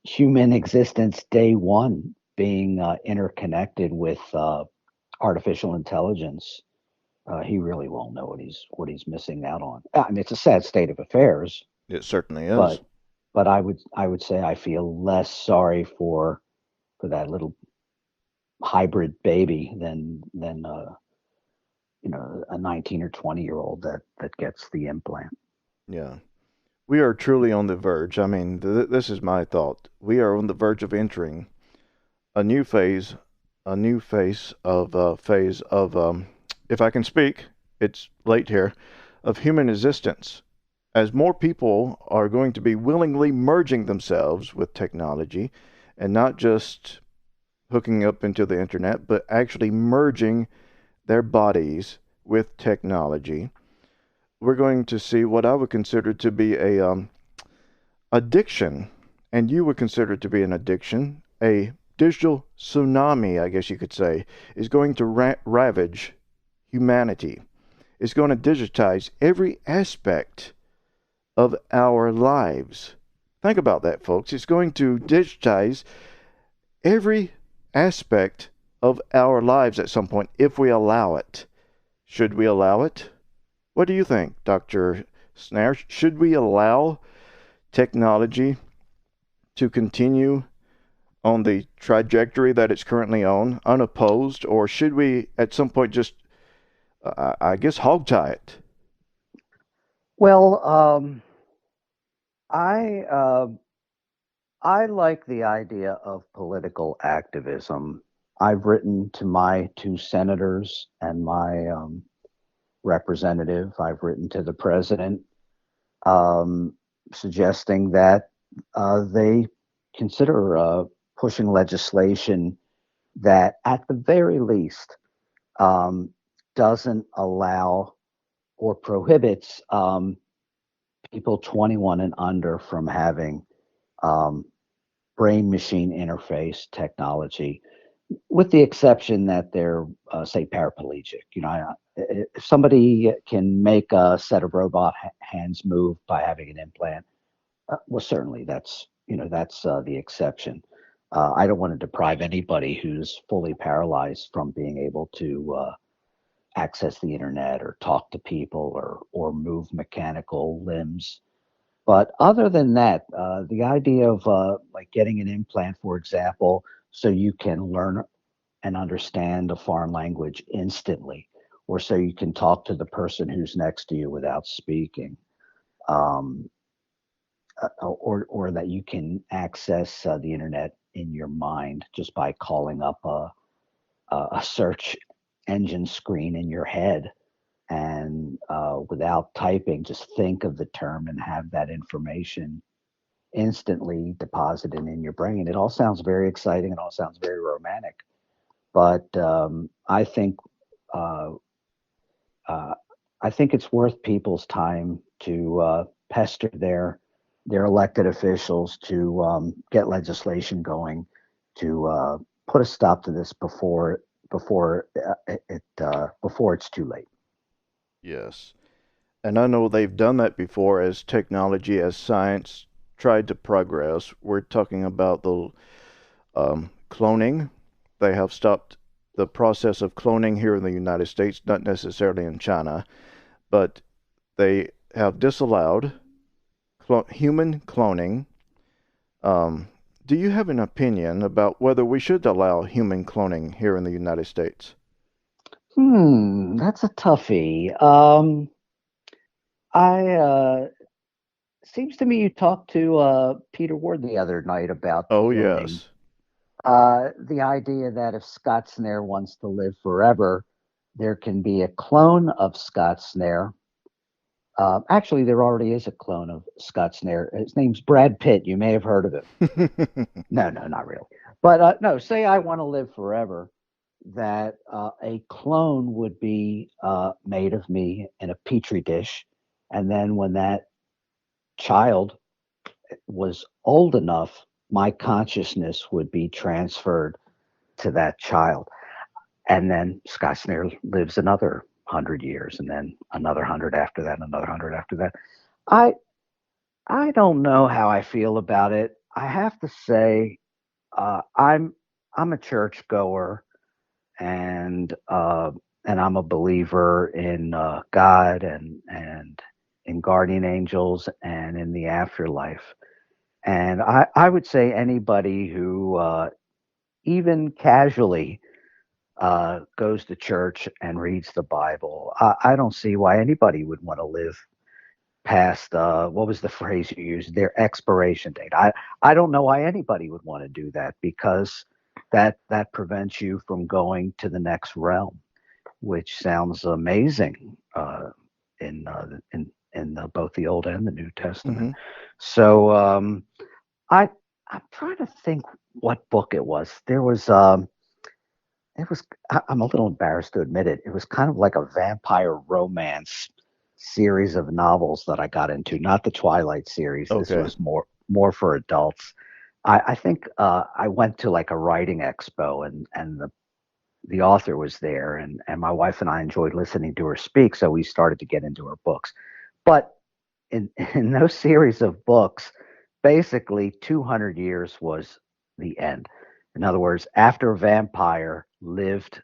human existence day one being interconnected with artificial intelligence, he really won't know what he's missing out on. I mean, it's a sad state of affairs, it certainly is. but I would say I feel less sorry for that little hybrid baby than a 19 or 20-year old that gets the implant. Yeah. We are truly on the verge. I mean, this is my thought. We are on the verge of entering a new phase, a new phase of, if I can speak, it's late here, of human existence. As more people are going to be willingly merging themselves with technology and not just hooking up into the internet, but actually merging their bodies with technology, we're going to see what I would consider to be a addiction, and you would consider it to be an addiction, a digital tsunami, I guess you could say, is going to ravage humanity. It's going to digitize every aspect of our lives. Think about that, folks. It's going to digitize every aspect of our lives at some point if we allow it. Should we allow it? What do you think, Dr. Snare? Should we allow technology to continue on the trajectory that it's currently on, unopposed, or should we at some point just, I guess, hog tie it? Well, I I like the idea of political activism. I've written to my two senators and my representative. I've written to the president, um, suggesting that they consider pushing legislation that, at the very least, um, doesn't allow or prohibits people 21 and under from having um, brain machine interface technology, with the exception that they're, say, paraplegic. If somebody can make a set of robot hands move by having an implant, well, certainly that's the exception. I don't want to deprive anybody who's fully paralyzed from being able to access the internet or talk to people or move mechanical limbs. But other than that, the idea of like getting an implant, for example, so you can learn and understand a foreign language instantly, or so you can talk to the person who's next to you without speaking, um, or that you can access the internet in your mind just by calling up a search engine screen in your head and without typing, just think of the term and have that information instantly deposited in your brain. It all sounds very exciting. It all sounds very romantic. But uh, uh, I think it's worth people's time to pester their elected officials to get legislation going to put a stop to this before it's too late. Yes. And I know they've done that before as technology, as science tried to progress. We're talking about the cloning. They have stopped the process of cloning here in the United States, not necessarily in China, but they have disallowed human cloning. Um, do you have an opinion about whether we should allow human cloning here in the United States? That's a toughie. I Seems to me you talked to Peter Ward the other night about Oh, cloning. yes. The idea that if Scott Snare wants to live forever, there can be a clone of Scott Snare. Actually, there already is a clone of Scott Snare. His name's Brad Pitt. You may have heard of him. No, no, not really. But no, say I want to live forever, that a clone would be made of me in a petri dish. And then when that child was old enough, my consciousness would be transferred to that child. And then Scott Snare lives another 100 years, and then another 100 after that, another 100 after that. I I don't know how I feel about it. I have to say, uh, I'm I'm a church goer, and I'm a believer in God and in guardian angels and in the afterlife. And I would say anybody who even casually goes to church and reads the Bible, I don't see why anybody would want to live past what was the phrase you used? Their expiration date. I don't know why anybody would want to do that because that prevents you from going to the next realm, which sounds amazing in both the Old and the New Testament. Hmm. So I I'm trying to think what book it was. It was I'm a little embarrassed to admit it. It was kind of like a vampire romance series of novels that I got into, not the Twilight series. This Okay. was more for adults. I think I went to like a writing expo and the author was there and my wife and I enjoyed listening to her speak, so we started to get into her books. But in those series of books, basically 200 years was the end. In other words, after a vampire lived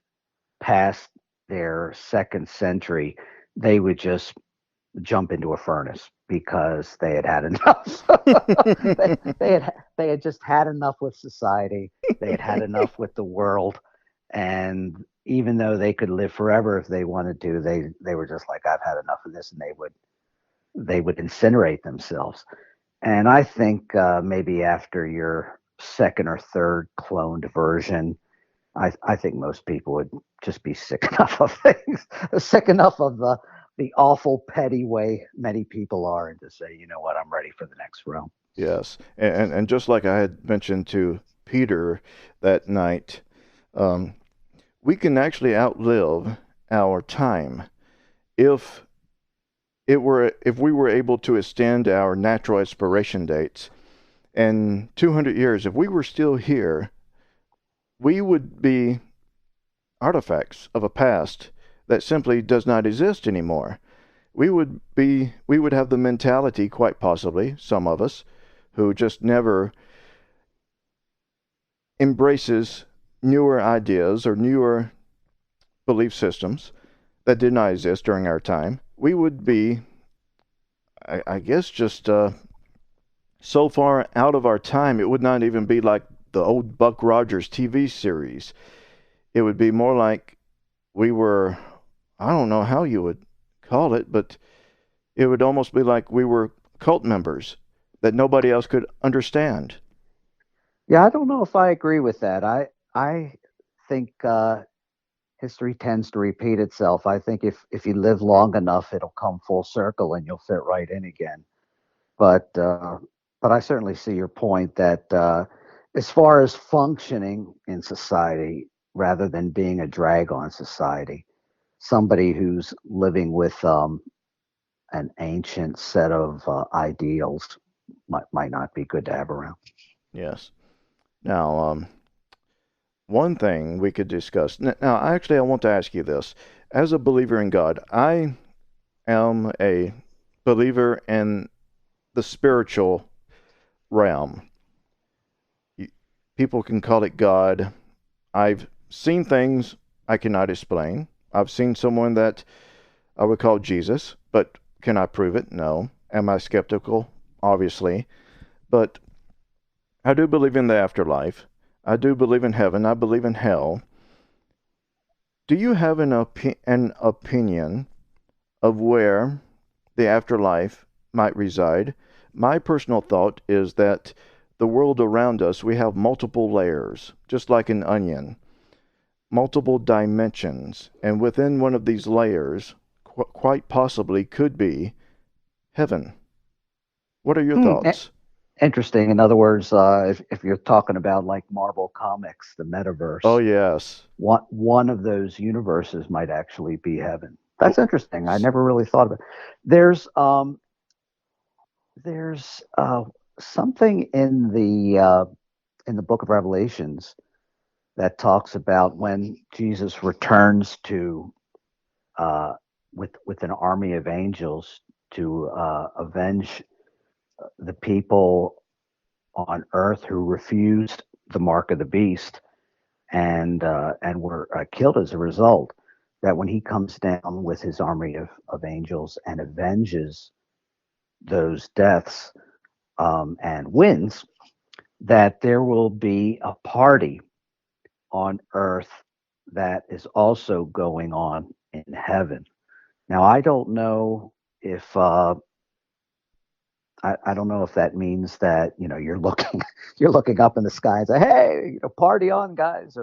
past their second century, they would just jump into a furnace because they had had enough. They had just had enough with society. They had had enough with the world, and even though they could live forever if they wanted to, they were just like, I've had enough of this, and they would incinerate themselves. And I think maybe after your second or third cloned version, I think most people would just be sick enough of things, sick enough of the awful petty way many people are, and to say, you know what, I'm ready for the next realm. Yes. And just like I had mentioned to Peter that night, um, we can actually outlive our time if if we were able to extend our natural expiration dates. And 200 years, if we were still here, we would be artifacts of a past that simply does not exist anymore. We would have the mentality, quite possibly, some of us, who just never embraces newer ideas or newer belief systems that did not exist during our time. We would be, I guess, just so far out of our time, it would not even be like the old Buck Rogers TV series. It would be more like we were, I don't know how you would call it, but it would almost be like we were cult members that nobody else could understand. Yeah, I don't know if I agree with that. I think history tends to repeat itself. I think if you live long enough, it'll come full circle and you'll fit right in again. But but I certainly see your point that as far as functioning in society, rather than being a drag on society, somebody who's living with an ancient set of ideals might not be good to have around. Yes. Now, one thing we could discuss. Now, actually, I want to ask you this. As a believer in God, I am a believer in the spiritual realm. People can call it God. I've seen things I cannot explain. I've seen someone that I would call Jesus, but can I prove it? No. Am I skeptical? Obviously. But I do believe in the afterlife. I do believe in heaven. I believe in hell. Do you have an opinion of where the afterlife might reside? My personal thought is that the world around us, we have multiple layers, just like an onion, multiple dimensions, and within one of these layers, quite possibly could be heaven. What are your thoughts? Interesting. In other words, if you're talking about like Marvel Comics, the Oh, metaverse, yes. one of those universes might actually be heaven. Oh, That's interesting. I never really thought of it. There's there's something in the Book of Revelations that talks about when Jesus returns to with an army of angels to avenge the people on earth who refused the mark of the beast and were killed as a result. That when he comes down with his army of angels and avenges those deaths and wins, that there will be a party on earth that is also going on in heaven. Now, I don't know if I don't know if that means that you're looking you're looking up in the sky and say, "Hey, party on, guys,"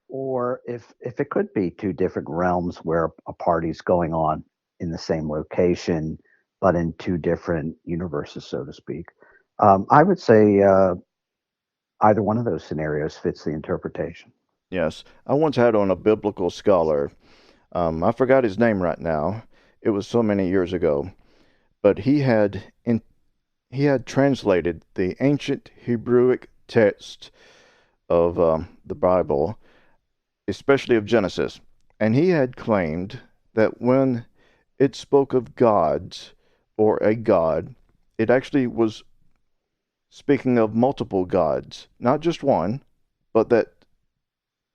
or if it could be two different realms where a party's going on in the same location, but in two different universes, so to speak. I would say either one of those scenarios fits the interpretation. Yes. I once had on a biblical scholar. I forgot his name right now. It was so many years ago. But he had translated the ancient Hebrewic text of the Bible, especially of Genesis. And he had claimed that when it spoke of gods or a god, it actually was speaking of multiple gods, not just one, but that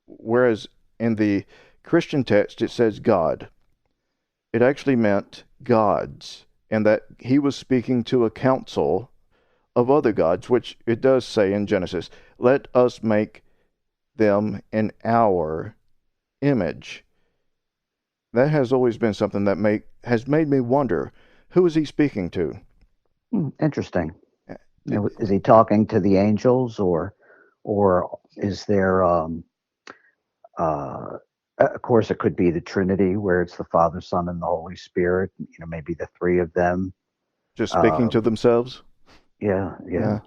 whereas in the Christian text it says God, it actually meant gods, and that he was speaking to a council of other gods, which it does say in Genesis, let us make them in our image. That has always been something that has made me wonder, who is he speaking to? Interesting. Is he talking to the angels, or is there of course it could be the Trinity where it's the Father, Son, and the Holy Spirit, maybe the three of them. Just speaking uh, to themselves? yeah, Yeah.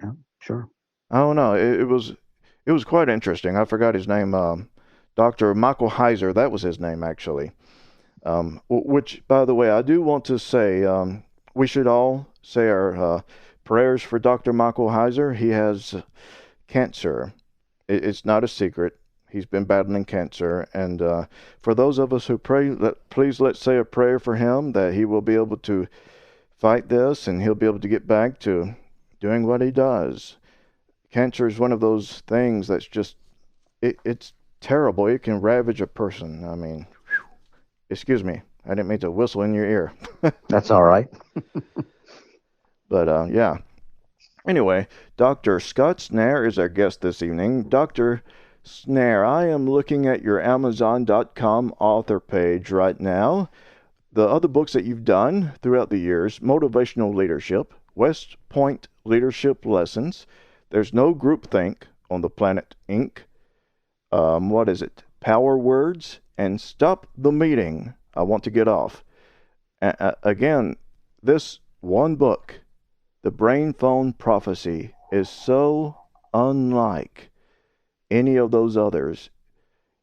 yeah, sure. I don't know. It was quite interesting. I forgot his name. Dr. Michael Heiser, that was his name actually. Which, by the way, I do want to say we should all say our prayers for Dr. Michael Heiser. He has cancer. It's not a secret. He's been battling cancer, and for those of us who pray, please let's say a prayer for him that he will be able to fight this and he'll be able to get back to doing what he does. Cancer is one of those things that's just it's terrible. It can ravage a person. I mean, excuse me, I didn't mean to whistle in your ear. That's all right. But yeah. Anyway, Dr. Scott Snare is our guest this evening. Dr. Snare, I am looking at your Amazon.com author page right now. The other books that you've done throughout the years: Motivational Leadership, West Point Leadership Lessons, There's No Groupthink on the Planet Inc. What is it? power words, and stop the meeting. I want to get off. Again, this one book, The Brainphone Prophecy, is so unlike any of those others.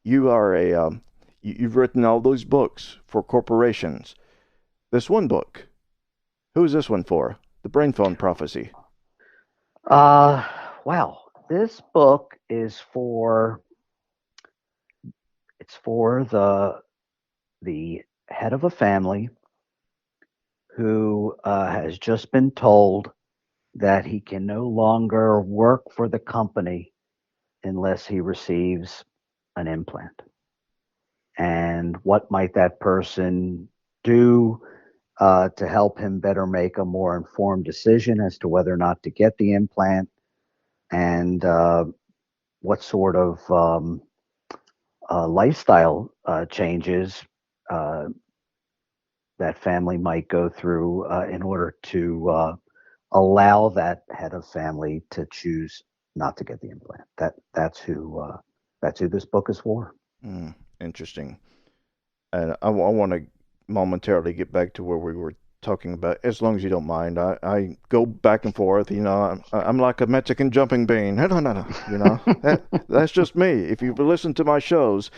You are you've written all those books for corporations. This one book, who is this one for? The Brainphone Prophecy. Uh, wow. This book is for it's for the head of a family who has just been told that he can no longer work for the company unless he receives an implant. And what might that person do to help him better make a more informed decision as to whether or not to get the implant, and what sort of lifestyle changes uh, that family might go through in order to allow that head of family to choose not to get the implant. That's who this book is for. Mm, interesting. And I want to momentarily get back to where we were talking about, as long as you don't mind. I go back and forth. I'm like a Mexican jumping bean. No, no, no. That's just me. If you've listened to my shows,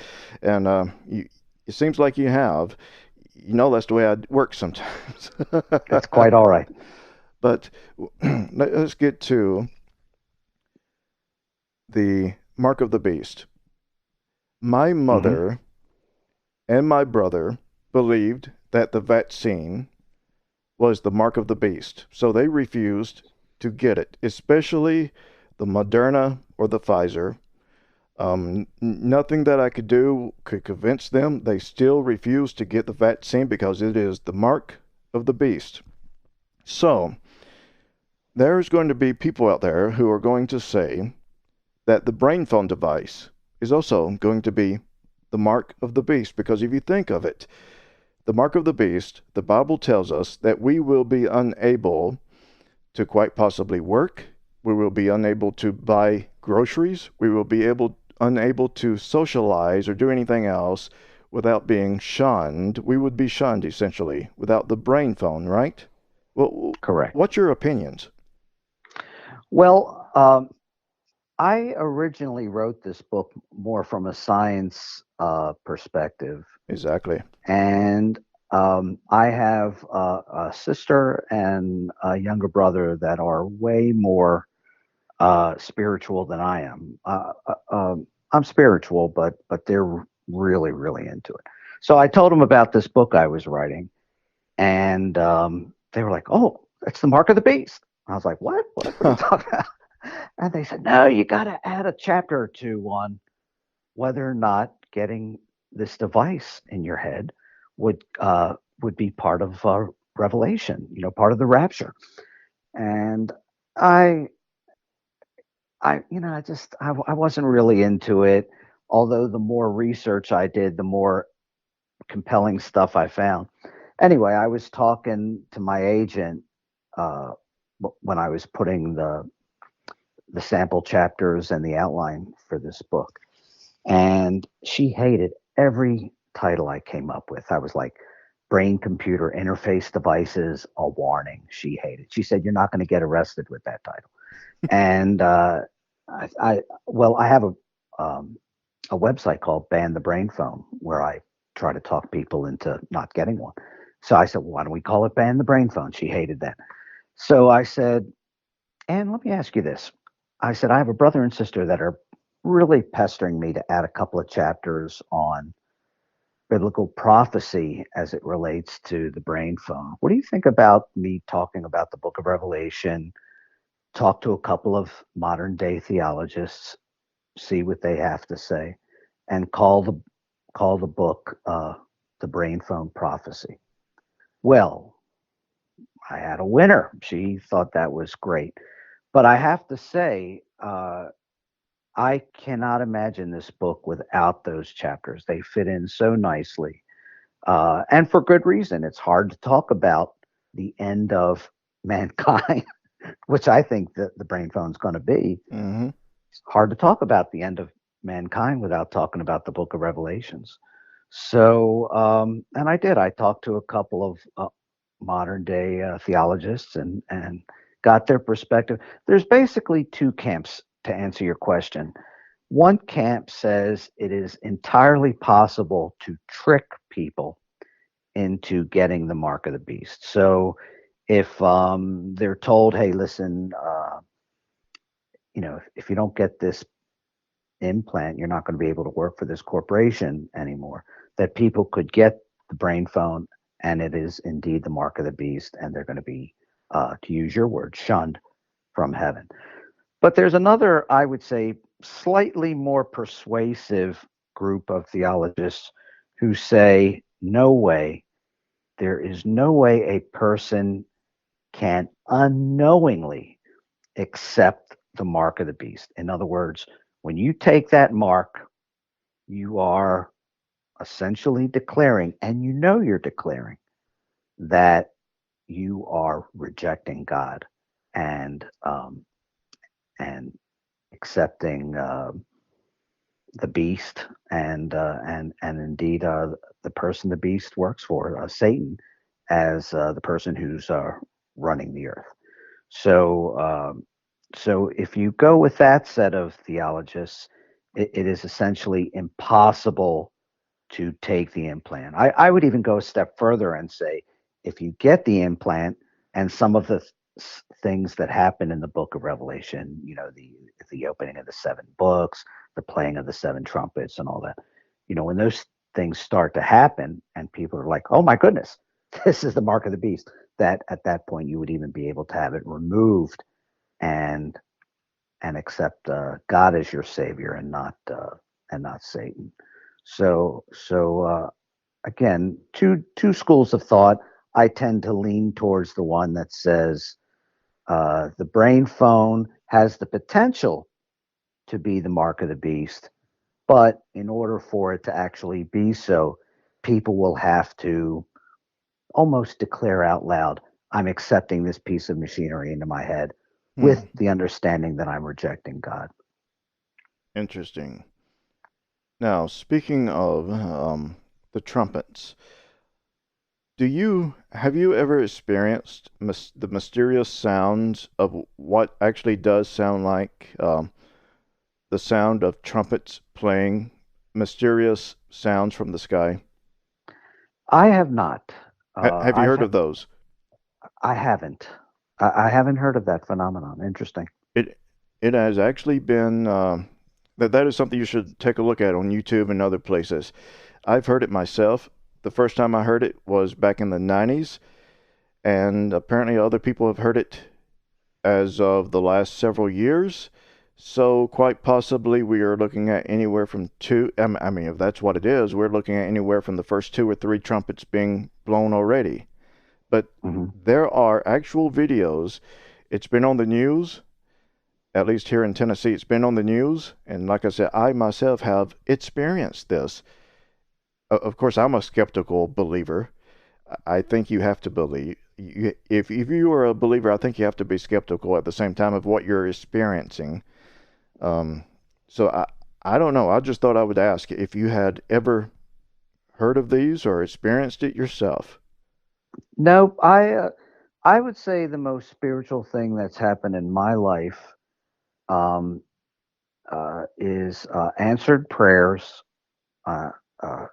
and it seems like you have, that's the way I work sometimes. That's quite all right. But let's get to the mark of the beast. My Mm-hmm. mother and my brother believed that the vaccine was the mark of the beast, so they refused to get it, especially the Moderna or the Pfizer. Nothing that I could do could convince them. They still refuse to get the vaccine because it is the mark of the beast. So, there's going to be people out there who are going to say that the brain phone device is also going to be the mark of the beast, because if you think of it, the mark of the beast, the Bible tells us that we will be unable to quite possibly work. We will be unable to buy groceries. We will be unable to socialize or do anything else without being shunned. We would be shunned essentially without the brain phone, right? Well, Correct. what's your opinions? Well, I originally wrote this book more from a science perspective, Exactly. and I have a sister and a younger brother that are way more spiritual than I am. I'm spiritual, but they're really really into it. So I told them about this book I was writing, and they were like, "Oh, that's the mark of the beast." I was like, "What? What are you talking about?" And they said, "No, you got to add a chapter or two on whether or not getting this device in your head would be part of Revelation, part of the rapture." And I, I wasn't really into it. Although the more research I did, the more compelling stuff I found. Anyway, I was talking to my agent uh, when I was putting the sample chapters and the outline for this book, and she hated every title I came up with. I was like, brain computer interface devices, a warning. She hated. She said, "You're not going to get arrested with that title." And I have a website called Ban the Brain Phone where I try to talk people into not getting one. So I said, well, "Why don't we call it Ban the Brain Phone?" She hated that. So I said, "And let me ask you this." I said, "I have a brother and sister that are really pestering me to add a couple of chapters on biblical prophecy as it relates to the brain phone. What do you think about me talking about the book of Revelation, talk to a couple of modern day theologists, see what they have to say, and call the book the brain phone prophecy?" Well, I had a winner. She thought that was great. But I have to say, I cannot imagine this book without those chapters. They fit in so nicely, and for good reason. It's hard to talk about the end of mankind, which I think that the brain phone is going to be. Hmm. It's hard to talk about the end of mankind without talking about the book of Revelations. So, and I did. I talked to a couple of modern day theologists and got their perspective. There's basically two camps to answer your question. One camp says it is entirely possible to trick people into getting the mark of the beast. So if they're told, hey, listen, if you don't get this implant, you're not going to be able to work for this corporation anymore, that people could get the brain phone and it is indeed the mark of the beast and they're going to be, to use your word, shunned from heaven. But there's another, I would say, slightly more persuasive group of theologists who say, no way, there is no way a person can unknowingly accept the mark of the beast. In other words, when you take that mark, you are essentially declaring, and you know you're declaring, that you are rejecting God and and accepting the beast and indeed the person the beast works for, Satan, as the person who's running the earth. So, so if you go with that set of theologists, it is essentially impossible to take the implant. I would even go a step further and say, if you get the implant and some of the things that happen in the book of Revelation, the opening of the seven books, the playing of the seven trumpets, and all that, when those things start to happen, and people are like, "Oh my goodness, this is the mark of the beast," that at that point you would even be able to have it removed and accept God as your savior and not Satan. So again, two schools of thought. I tend to lean towards the one that says the brain phone has the potential to be the mark of the beast, but in order for it to actually be so, people will have to almost declare out loud, I'm accepting this piece of machinery into my head with Hmm. the understanding that I'm rejecting God. Interesting. Now, speaking of the trumpets, have you ever experienced the mysterious sounds of what actually does sound like the sound of trumpets playing mysterious sounds from the sky? I have not. Have you heard of those? I haven't. I haven't heard of that phenomenon. Interesting. It it has actually been that is something you should take a look at on YouTube and other places. I've heard it myself. The first time I heard it was back in the 90s, and apparently other people have heard it as of the last several years. So quite possibly we are looking at anywhere from two. I mean, if that's what it is, we're looking at anywhere from the first two or three trumpets being blown already. But Hmm. there are actual videos. It's been on the news, at least here in Tennessee. It's been on the news, and like I said, I myself have experienced this. Of course, I'm a skeptical believer. I think you have to believe. If you are a believer, I think you have to be skeptical at the same time of what you're experiencing. Um, so I don't know. I just thought I would ask if you had ever heard of these or experienced it yourself. No, I would say the most spiritual thing that's happened in my life um, is answered prayers, uh, uh,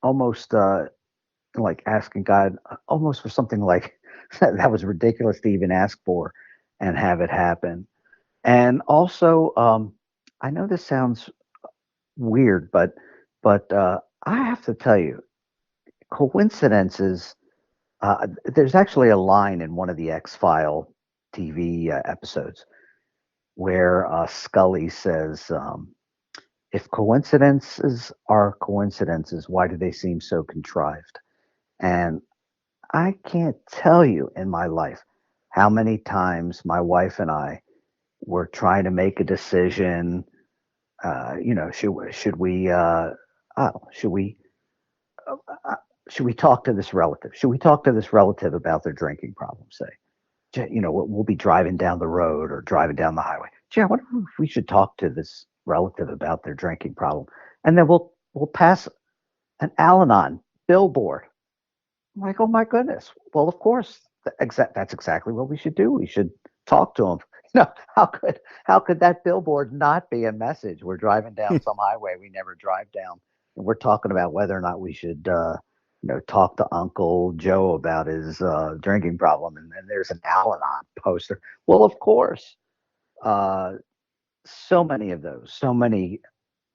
almost like asking God almost for something like that was ridiculous to even ask for and have it happen. And also, I know this sounds weird, but I have to tell you, coincidences. There's actually a line in one of the X File TV episodes where Scully says, "If coincidences are coincidences, why do they seem so contrived?" And I can't tell you in my life how many times my wife and I were trying to make a decision. Should we oh, uh, uh, should we talk to this relative? Should we talk to this relative about their drinking problem? Say, we'll be driving down the road or driving down the highway. Gee, I wonder if we should talk to this. relative about their drinking problem, and then we'll pass an Al-Anon billboard. I'm like, oh my goodness. Well, of course, that's exactly what we should do. We should talk to them. How could that billboard not be a message? We're driving down some highway we never drive down, and we're talking about whether or not we should, talk to Uncle Joe about his drinking problem, and then there's an Al-Anon poster. Well, of course, uh, so many of those, so many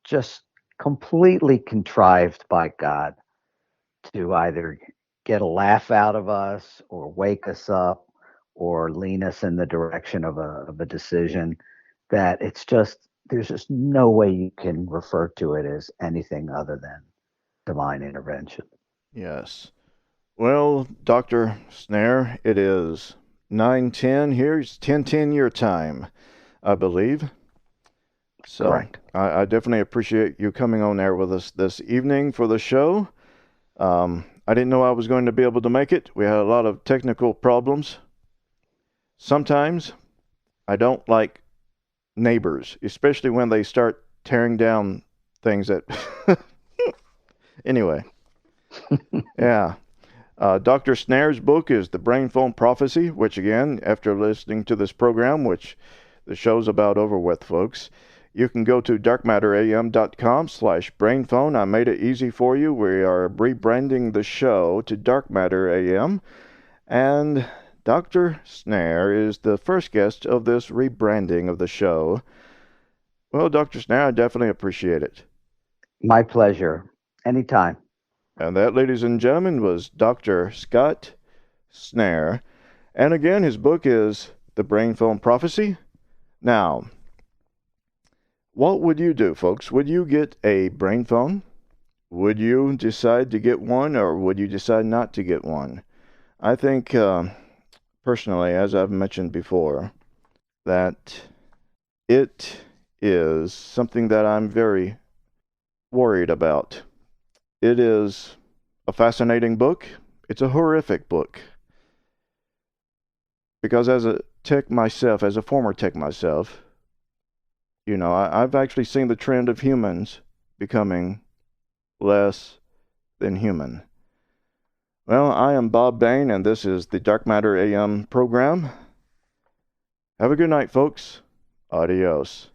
just completely contrived by God to either get a laugh out of us or wake us up or lean us in the direction of a decision that there's just no way you can refer to it as anything other than divine intervention. Yes. Well, Dr. Snare, it is 9:10 here. It's 10:10 your time, I believe. So Correct. I definitely appreciate you coming on air with us this evening for the show. I didn't know I was going to be able to make it. We had a lot of technical problems. Sometimes I don't like neighbors, especially when they start tearing down things that. Anyway, yeah. Dr. Snare's book is The Brainphone Prophecy, which, again, after listening to this program, which the show's about over with, folks, you can go to darkmatteram.com/brainphone. I made it easy for you. We are rebranding the show to Dark Matter AM, and Dr. Snare is the first guest of this rebranding of the show. Well, Dr. Snare, I definitely appreciate it. My pleasure. Anytime. And that, ladies and gentlemen, was Dr. Scott Snare. And again, his book is The Brainphone Prophecy. Now, what would you do, folks? Would you get a brain phone? Would you decide to get one, or would you decide not to get one? I think, personally, as I've mentioned before, that it is something that I'm very worried about. It is a fascinating book. It's a horrific book. Because as a tech myself, as a former tech myself, I've actually seen the trend of humans becoming less than human. Well, I am Bob Bain, and this is the Dark Matter AM program. Have a good night, folks. Adios.